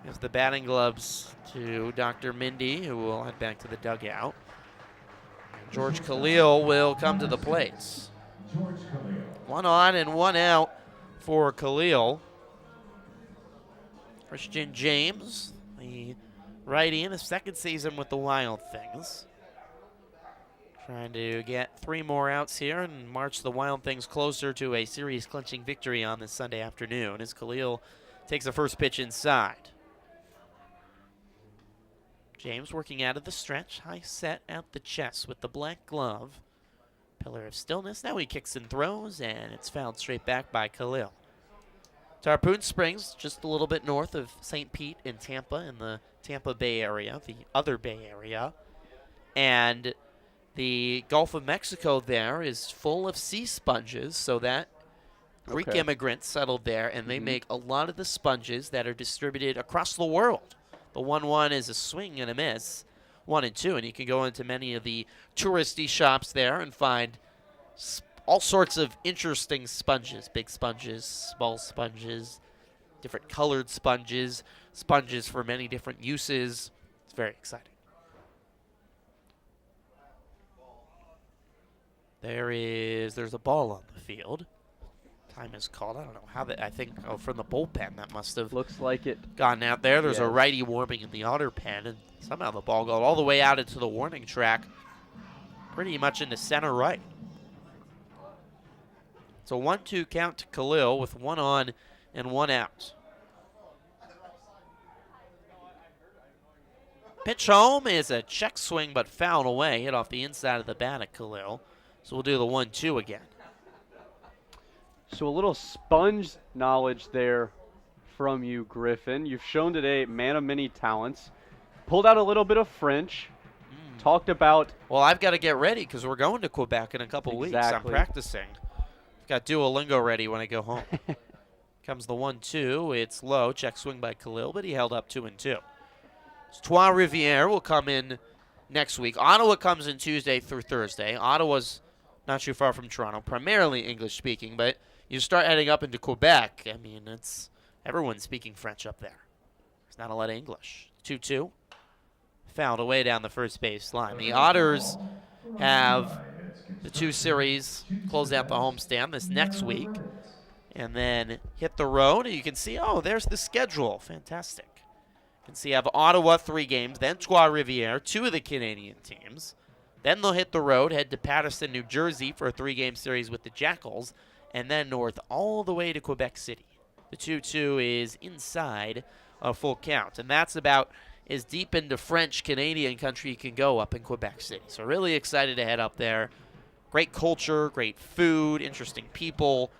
B: Gives the batting gloves to Dr. Mindy, who will head back to the dugout. George Khalil will come to the plates. 1 on and 1 out for Khalil. Christian James, the righty in his 2nd season with the Wild Things. Trying to get 3 more outs here and march the Wild Things closer to a series-clinching victory on this Sunday afternoon as Khalil takes the first pitch inside. James working out of the stretch, high set at the chest with the black glove. Pillar of stillness. Now he kicks and throws, and it's fouled straight back by Khalil. Tarpon Springs, just a little bit north of St. Pete in Tampa, in the Tampa Bay area, the other Bay Area. And the Gulf of Mexico there is full of sea sponges, so that Greek immigrants settled there, and they make a lot of the sponges that are distributed across the world. The 1-1 is a swing and a miss, 1 and 2, and you can go into many of the touristy shops there and find all sorts of interesting sponges, big sponges, small sponges, different colored sponges, sponges for many different uses. It's very exciting. There's a ball on the field. Time is called. I don't know how that. I think from the bullpen that must have
C: looks like it
B: gotten out there. There's a righty warming in the Otter pen, and somehow the ball got all the way out into the warning track, pretty much into center right. It's a 1-2 count to Khalil with 1 on and 1 out. Pitch home is a check swing, but fouled away, hit off the inside of the bat at Khalil. So we'll do the 1-2 again.
C: So a little sponge knowledge there from you, Griffin. You've shown today man of many talents. Pulled out a little bit of French. Talked about...
B: Well, I've got to get ready because we're going to Quebec in a couple weeks. I'm practicing. I've got Duolingo ready when I go home. Comes the 1-2. It's low. Check swing by Khalil, but he held up 2-2. Trois-Rivières will come in next week. Ottawa comes in Tuesday through Thursday. Ottawa's not too far from Toronto, primarily English-speaking, but you start heading up into Quebec. I mean, everyone's speaking French up there. There's not a lot of English. 2-2. Fouled away down the first base line. The Otters have the 2 series close out the homestand this next week and then hit the road. And you can see, there's the schedule. Fantastic. You can see you have Ottawa 3 games, then Trois-Rivières, 2 of the Canadian teams. Then they'll hit the road, head to Paterson, New Jersey for a 3-game series with the Jackals, and then north all the way to Quebec City. The 2-2 is inside a full count, and that's about as deep into French-Canadian country you can go up in Quebec City. So really excited to head up there. Great culture, great food, interesting people.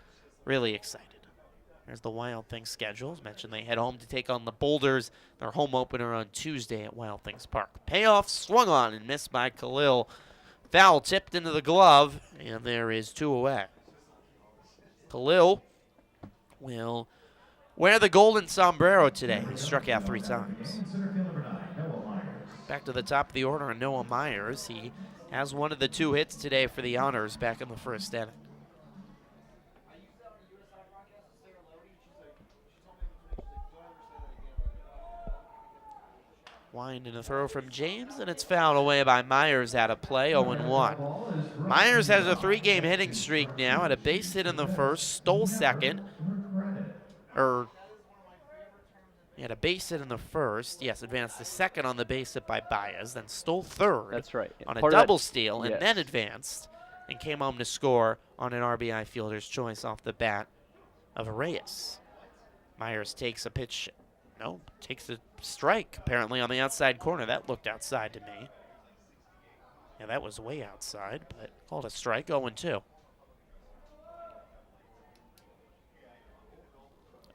B: Really excited. There's the Wild Things schedule. As mentioned, they head home to take on the Boulders. Their home opener on Tuesday at Wild Things Park. Payoff swung on and missed by Khalil. Foul tipped into the glove, and there is 2 away. Khalil will wear the golden sombrero today. He struck out 3 times. Back to the top of the order, Noah Myers. He has one of the 2 hits today for the Otters back in the first inning. Wind and a throw from James, and it's fouled away by Myers out of play, 0-1. Myers has a 3-game hitting streak now, had a base hit in the first, stole second, he had a base hit in the first, yes, advanced to second on the base hit by Baez, then stole third.
C: That's right.
B: On a
C: Part of
B: double
C: that-
B: steal, and
C: yes.
B: then advanced and came home to score on an RBI fielder's choice off the bat of Reyes. Myers takes a pitch, takes a strike apparently on the outside corner. That looked outside to me. Yeah, that was way outside, but called a strike, 0-2.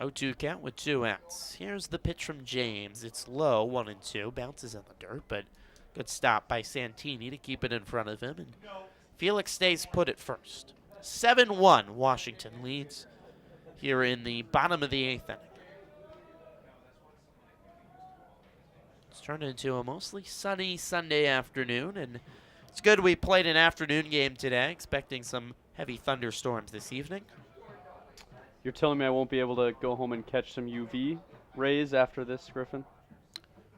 B: 0-2 count with 2 outs. Here's the pitch from James. It's low, 1-2. Bounces in the dirt, but good stop by Santini to keep it in front of him. And Felix stays put at first. 7-1, Washington leads here in the bottom of the 8th inning. It's turned into a mostly sunny Sunday afternoon, and it's good we played an afternoon game today, expecting some heavy thunderstorms this evening.
C: You're telling me I won't be able to go home and catch some UV rays after this, Griffin?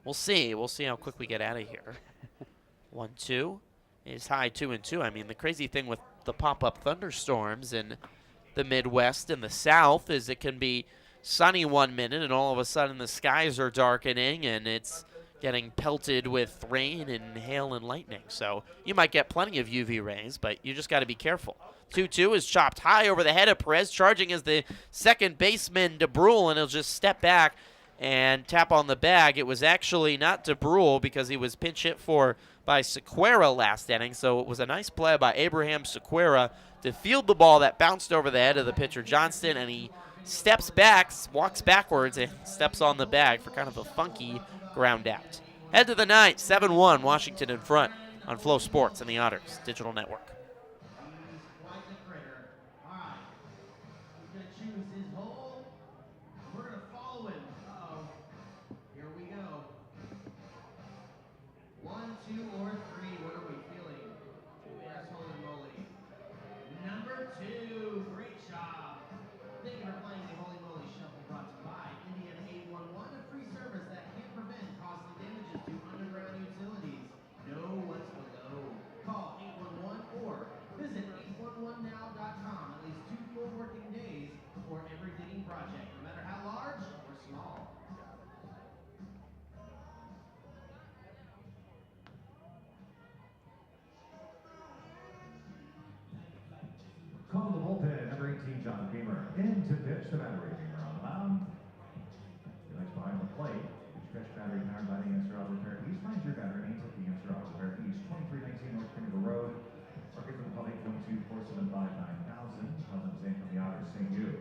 B: We'll see. We'll see how quick we get out of here. 1-2 is high, 2-2. I mean, the crazy thing with the pop-up thunderstorms in the Midwest and the South is it can be sunny 1 minute and all of a sudden the skies are darkening and it's getting pelted with rain and hail and lightning. So you might get plenty of UV rays, but you just got to be careful. 2-2 is chopped high over the head of Perez. Charging is the second baseman, DeBrule, and he'll just step back and tap on the bag. It was actually not DeBrule because he was pinch hit for by Sequeira last inning, so it was a nice play by Abraham Sequeira to field the ball that bounced over the head of the pitcher Johnston, and he steps back, walks backwards, and steps on the bag for kind of a funky ground out. Head to the ninth, 7-1, Washington in front on Flow Sports and the Otters Digital Network.
D: Quite the critter. All right. He's going to choose his hole. We're going to follow him. Uh-oh. Here we go. 1, 2, or 3. What are we feeling? Yes, holy moly. Number 2. Great job. Thank you for playing the Holy Moly Shuffle, brought to you by Indiana 811, a free service that can prevent costly damages to underground utilities. Know what's below. Call 811 or visit 811now.com at least 2 full working days for every digging project, no matter how large or small.
A: Call the bullpen, number 18, John Beamer. In to pitch, the battery Beamer on the mound. He likes behind the plate. Each pitch battery powered by the Answer Auto Repair East. Find your battery needs at the Answer Auto Repair East, 2319 North Kinder Road. Market for the public, 124759000. Tell them Zane from the Otters, St. You.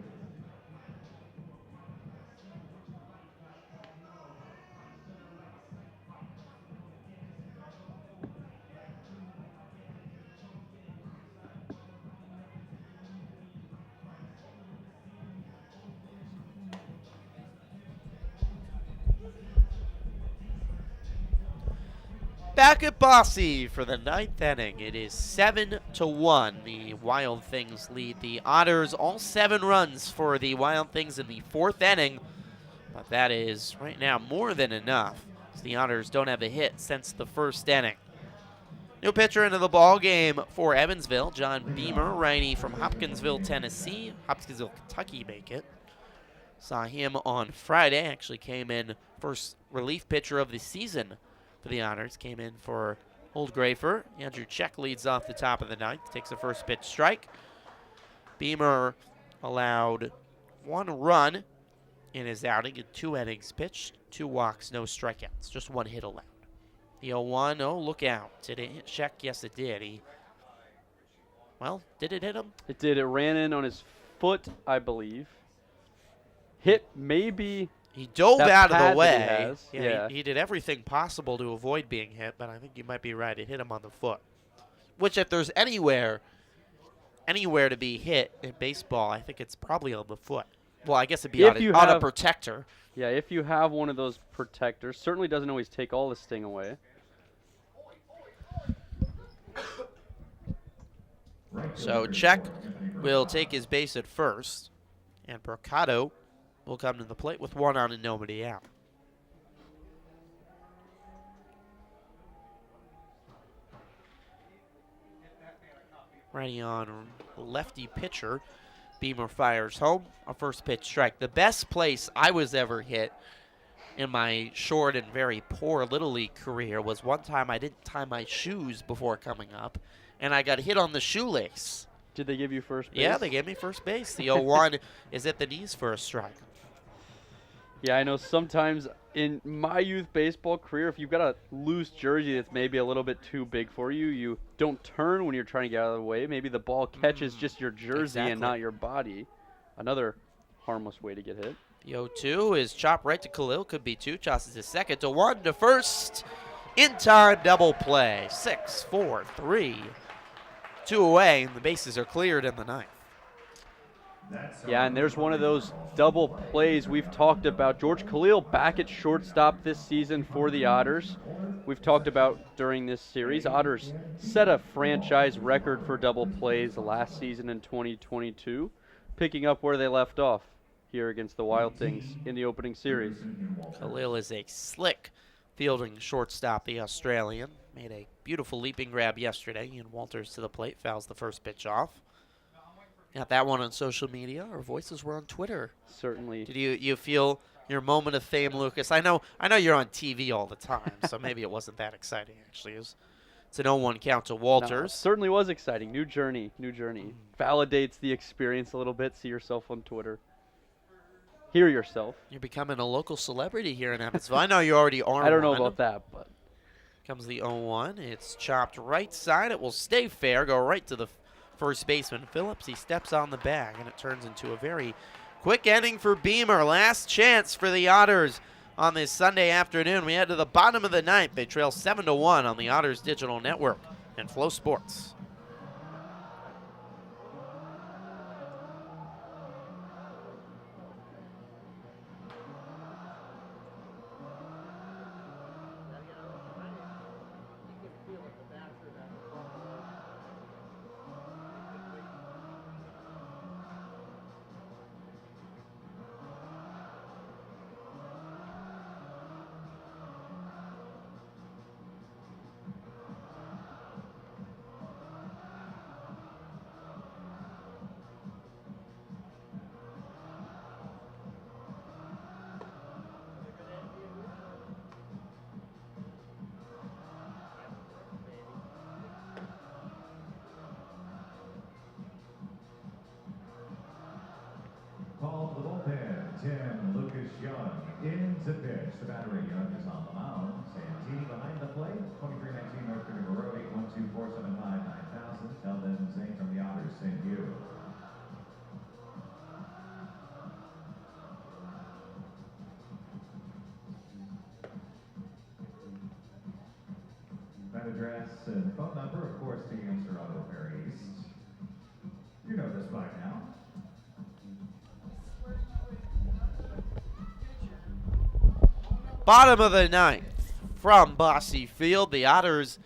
B: Back at Bosse for the 9th inning. It is 7-1. The Wild Things lead the Otters. All 7 runs for the Wild Things in the 4th inning. But that is right now more than enough, as the Otters don't have a hit since the 1st inning. New pitcher into the ball game for Evansville, John Beamer, righty from Hopkinsville, Tennessee. Hopkinsville, Kentucky make it. Saw him on Friday. Actually came in first relief pitcher of the season for the Otters. Came in for Old Grafer. Andrew Check leads off the top of the 9th. Takes a first pitch strike. Beamer allowed 1 run in his outing in 2 innings pitched. 2 walks, no strikeouts. Just 1 hit allowed. The 0-1, oh, look out. Did it hit Check? Yes, it did. Did it hit him?
C: It did. It ran in on his foot, I believe. Hit maybe.
B: He dove
C: that
B: out of
C: pad
B: the
C: that he
B: way.
C: has.
B: Yeah,
C: Yeah.
B: he did everything possible to avoid being hit, but I think you might be right. It hit him on the foot. Which, if there's anywhere to be hit in baseball, I think it's probably on the foot. Well, I guess it'd be
C: If
B: on
C: you
B: a
C: have-
B: protector.
C: Yeah, if you have one of those protectors, certainly doesn't always take all the sting away.
B: So Check will take his base at first, and Mercado will come to the plate with 1 on and nobody out. Righty on lefty pitcher. Beamer fires home. A first pitch strike. The best place I was ever hit in my short and very poor Little League career was one time I didn't tie my shoes before coming up, and I got hit on the shoelace.
C: Did they give you first base?
B: Yeah, they gave me first base. The 0-1 is at the knees for a strike.
C: Yeah, I know sometimes in my youth baseball career, if you've got a loose jersey that's maybe a little bit too big for you, you don't turn when you're trying to get out of the way. Maybe the ball catches just your jersey and not your body. Another harmless way to get hit.
B: The 0-2 is chopped right to Khalil. Could be two. Tosses to second to one to first. In time, double play. 6, 4, 3. 2 away, and the bases are cleared in the ninth.
C: Yeah, and there's one of those double plays we've talked about. George Khalil back at shortstop this season for the Otters. We've talked about during this series. Otters set a franchise record for double plays last season in 2022, picking up where they left off here against the Wild Things in the opening series.
B: Khalil is a slick fielding shortstop, the Australian. Made a beautiful leaping grab yesterday. Ian Walters to the plate, fouls the first pitch off. Got that one on social media. Our voices were on Twitter.
C: Certainly.
B: Did you feel your moment of fame, Lucas? I know you're on TV all the time, so maybe it wasn't that exciting, actually. It's an 0-1 count to Walters.
C: No, it certainly was exciting. New journey. Validates the experience a little bit. See yourself on Twitter. Hear yourself.
B: You're becoming a local celebrity here in Evansville. I know you already are.
C: I don't know about that, but.
B: Comes the 0-1. It's chopped right side. It will stay fair. Go right to the first baseman Phillips. He steps on the bag, and it turns into a very quick inning for Beamer. Last chance for the Otters on this Sunday afternoon. We head to the bottom of the ninth. They trail 7-1 on the Otters Digital Network and Flow Sports.
A: Call to the bullpen, Tim Lucas Young in to pitch. The battery Young is on the mound. Santini behind the plate. 2319 North River Road, 812-475-9000. Tell them Zane from the Otters send you. That address and phone number, of course, to answer Auto Fair East. You know this by now.
B: Bottom of the ninth from Bosse Field. The Otters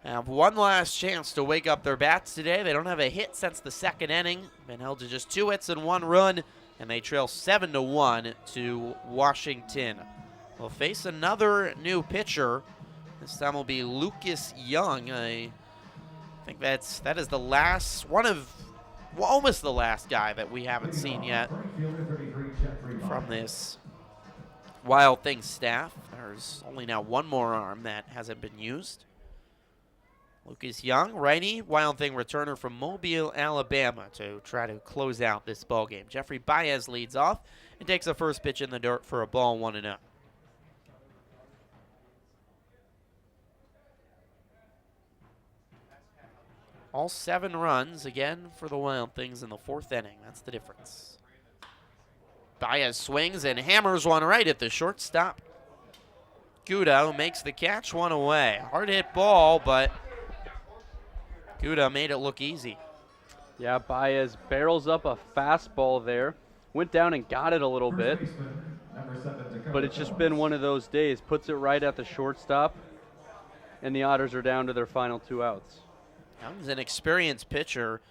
B: have one last chance to wake up their bats today. They don't have a hit since the second inning. Been held to just 2 hits and 1 run, and they trail 7-1 to Washington. We'll face another new pitcher. This time will be Lucas Young. I think that is the last one of almost the last guy that we haven't seen yet from this Wild Things staff. There's only now one more arm that hasn't been used. Lucas Young, righty, Wild Thing returner from Mobile, Alabama, to try to close out this ball game. Jeffrey Baez leads off and takes a first pitch in the dirt for a ball, 1-0. All 7 runs again for the Wild Things in the 4th inning. That's the difference. Baez swings and hammers one right at the shortstop. Gouda makes the catch, 1 away. Hard hit ball, but Gouda made it look easy.
C: Yeah, Baez barrels up a fastball there. Went down and got it a little bit. But it's just been one of those days. Puts it right at the shortstop. And the Otters are down to their final 2 outs.
B: Young's an experienced pitcher.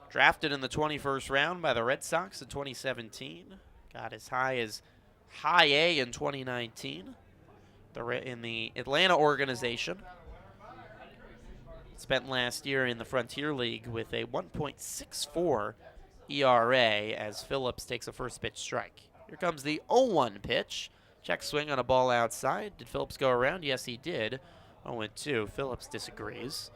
B: Drafted in the 21st round by the Red Sox in 2017. Got as high as High A in 2019 in the Atlanta organization. Spent last year in the Frontier League with a 1.64 ERA as Phillips takes a first pitch strike. Here comes the 0-1 pitch. Check swing on a ball outside. Did Phillips go around? Yes, he did. 0-2. Phillips disagrees.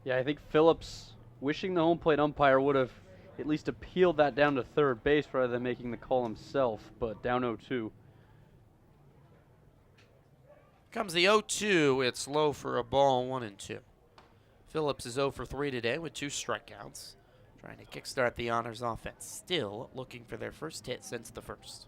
C: Yeah, I think Phillips, wishing the home plate umpire would have at least appealed that down to third base rather than making the call himself, but down 0-2.
B: Comes the 0-2. It's low for a ball, 1-2. Phillips is 0 for 3 today with 2 strikeouts. Trying to kickstart the Honors offense. Still looking for their first hit since the first.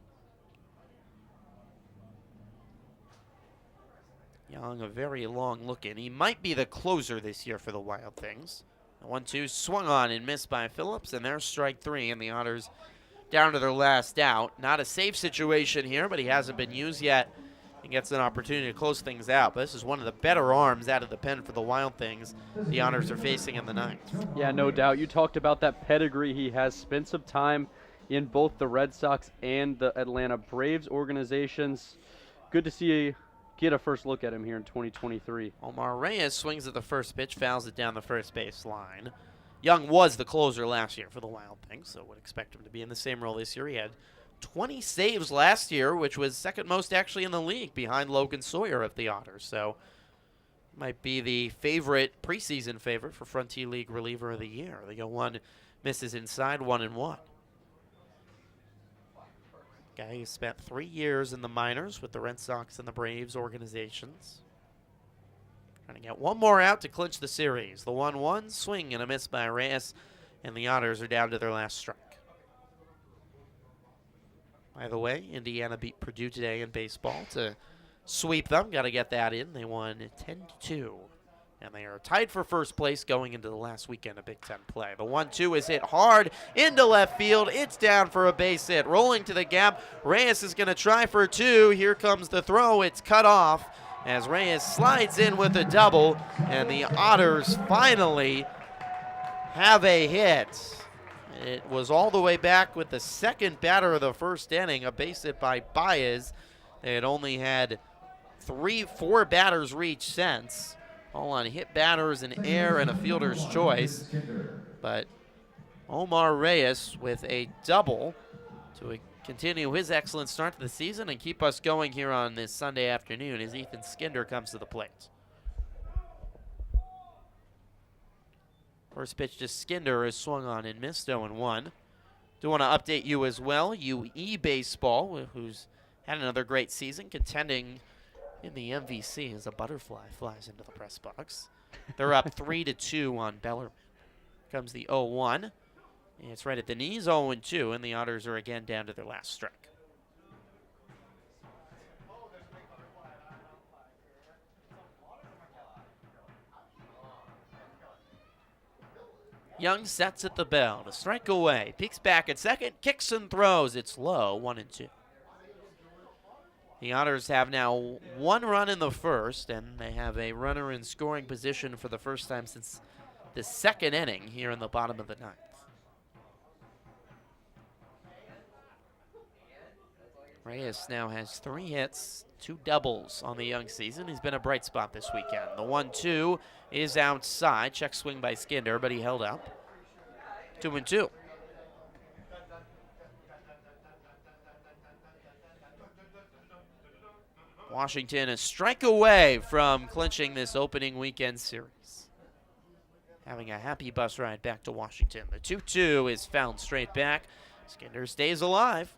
B: Young, a very long look in. He might be the closer this year for the Wild Things. The 1-2 swung on and missed by Phillips, and there's strike 3, and the Otters down to their last out. Not a safe situation here, but he hasn't been used yet. He gets an opportunity to close things out. But this is one of the better arms out of the pen for the Wild Things the Otters are facing in the ninth.
C: Yeah, no doubt. You talked about that pedigree he has. Spent some time in both the Red Sox and the Atlanta Braves organizations. Good to see get a first look at him here in 2023.
B: Omar Reyes swings at the first pitch, fouls it down the first base line. Young was the closer last year for the Wild Things, so would expect him to be in the same role this year. He had 20 saves last year, which was second most actually in the league behind Logan Sawyer of the Otters. So might be the preseason favorite for Frontier League reliever of the year. They go 1, misses inside, 1-1. Guy who spent 3 years in the minors with the Red Sox and the Braves organizations. Trying to get one more out to clinch the series. The 1-1 swing and a miss by Reyes, and the Otters are down to their last strike. By the way, Indiana beat Purdue today in baseball to sweep them. Got to get that in. They won 10-2. And they are tied for first place going into the last weekend of Big Ten play. The 1-2 is hit hard into left field. It's down for a base hit. Rolling to the gap. Reyes is going to try for 2. Here comes the throw. It's cut off as Reyes slides in with a double. And the Otters finally have a hit. It was all the way back with the second batter of the first inning, a base hit by Baez. They had only had 4 batters reach since, all on hit batters, an air, and a fielder's choice. But Omar Reyes with a double to continue his excellent start to the season and keep us going here on this Sunday afternoon as Ethan Skinder comes to the plate. First pitch to Skinder is swung on and missed, 0-1. Do want to update you as well. UE Baseball, who's had another great season, contending in the MVC as a butterfly flies into the press box. They're up 3-2 on Bellarmine. Comes the 0-1. It's right at the knees, 0-2, and the Otters are again down to their last strike. Young sets at the bell to strike away. Peeks back at second, kicks and throws. It's low, 1-2. The Otters have now 1 run in the first, and they have a runner in scoring position for the first time since the second inning here in the bottom of the ninth. Reyes now has 3 hits, 2 doubles on the Young season. He's been a bright spot this weekend. The 1-2 is outside. Check swing by Skinder, but he held up. 2-2. Washington a strike away from clinching this opening weekend series. Having a happy bus ride back to Washington. The 2-2 is fouled straight back. Skinder stays alive.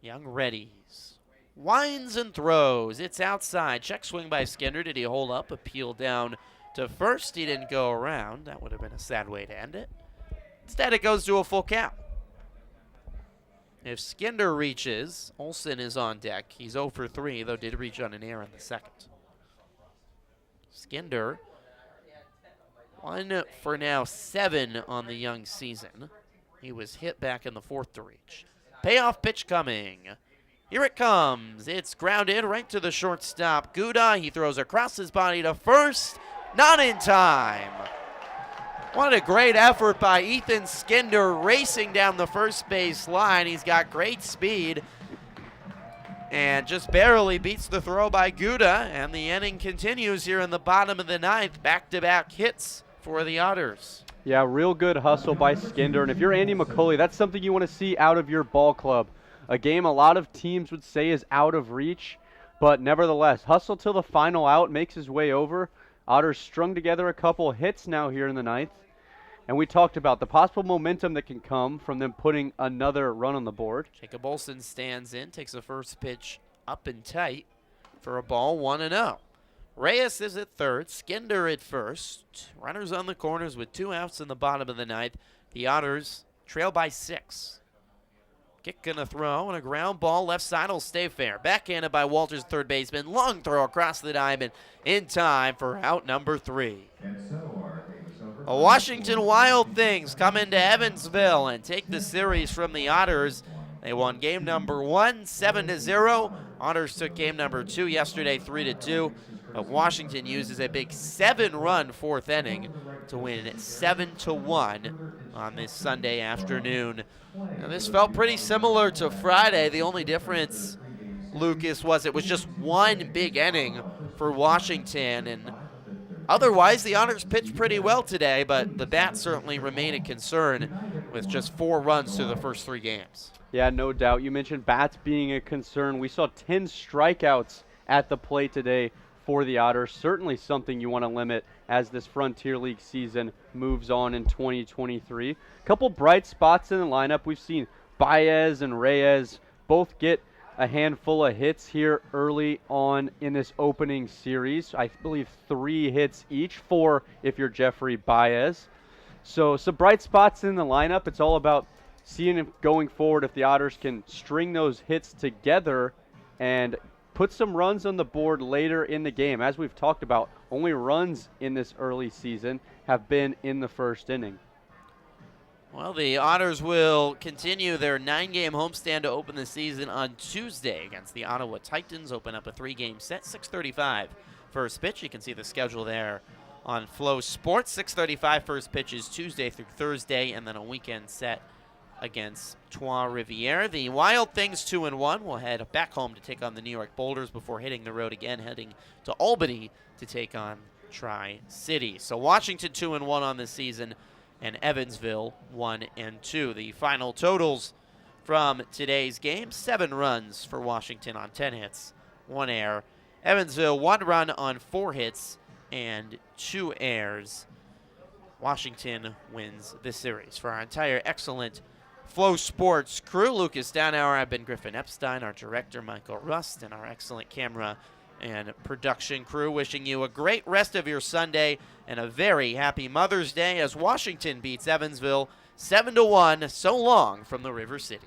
B: Young readies. Winds and throws. It's outside. Check swing by Skinder. Did he hold up? Appeal down to first. He didn't go around. That would have been a sad way to end it. Instead, it goes to a full count. If Skinder reaches, Olsen is on deck. He's 0 for 3, though did reach on an error in the second. Skinder, 1 for now 7 on the Young season. He was hit back in the fourth to reach. Payoff pitch coming. Here it comes. It's grounded right to the shortstop. Gouda, he throws across his body to first. Not in time. What a great effort by Ethan Skinder racing down the first base line. He's got great speed and just barely beats the throw by Gouda, and the inning continues here in the bottom of the ninth. Back-to-back hits for the Otters.
C: Yeah, real good hustle by Skinder, and if you're Andy McCauley, that's something you want to see out of your ball club. A game a lot of teams would say is out of reach, but nevertheless, hustle till the final out, makes his way over. Otters strung together a couple hits now here in the ninth. And we talked about the possible momentum that can come from them putting another run on the board.
B: Jacob Olsen stands in, takes the first pitch up and tight for a ball, 1-0. Reyes is at third, Skinder at first. Runners on the corners with 2 outs in the bottom of the ninth. The Otters trail by 6. Kick gonna throw, and a ground ball left side will stay fair. Backhanded by Walters, third baseman. Long throw across the diamond in time for out number 3.
A: And so our game is over.
B: The Washington Wild Things come into Evansville and take the series from the Otters. They won game number 1, 7-0. Otters took game number 2 yesterday, 3-2. But Washington uses a big 7-run fourth inning to win 7-1 on this Sunday afternoon. Now, this felt pretty similar to Friday. The only difference, Lucas, was it was just one big inning for Washington, and otherwise the Otters pitched pretty well today, but the bats certainly remain a concern with just 4 runs through the first 3 games.
C: Yeah, no doubt. You mentioned bats being a concern. We saw 10 strikeouts at the plate today for the Otters. Certainly something you want to limit as this Frontier League season moves on in 2023. A couple bright spots in the lineup. We've seen Baez and Reyes both get a handful of hits here early on in this opening series. I believe 3 hits each, 4 if you're Jeffrey Baez. So some bright spots in the lineup. It's all about seeing if going forward if the Otters can string those hits together and put some runs on the board later in the game. As we've talked about, only runs in this early season have been in the first inning.
B: Well, the Otters will continue their 9-game homestand to open the season on Tuesday against the Ottawa Titans. Open up a 3-game set, 6:35 first pitch. You can see the schedule there on Flow Sports. 6:35 first pitch is Tuesday through Thursday, and then a weekend set against Trois-Rivières. The Wild Things 2-1 will head back home to take on the New York Boulders before hitting the road again, heading to Albany to take on Tri-City. So Washington 2-1 on this season, and Evansville 1-2. The final totals from today's game: 7 runs for Washington on 10 hits, 1 error. Evansville 1 run on 4 hits and 2 errors. Washington wins this series. For our entire excellent Flow Sports crew, Lucas Daunhauser, I've been Griffin Epstein, our director Michael Rust, and our excellent camera and production crew, wishing you a great rest of your Sunday and a very happy Mother's Day as Washington beats Evansville 7-1. So long from the River City.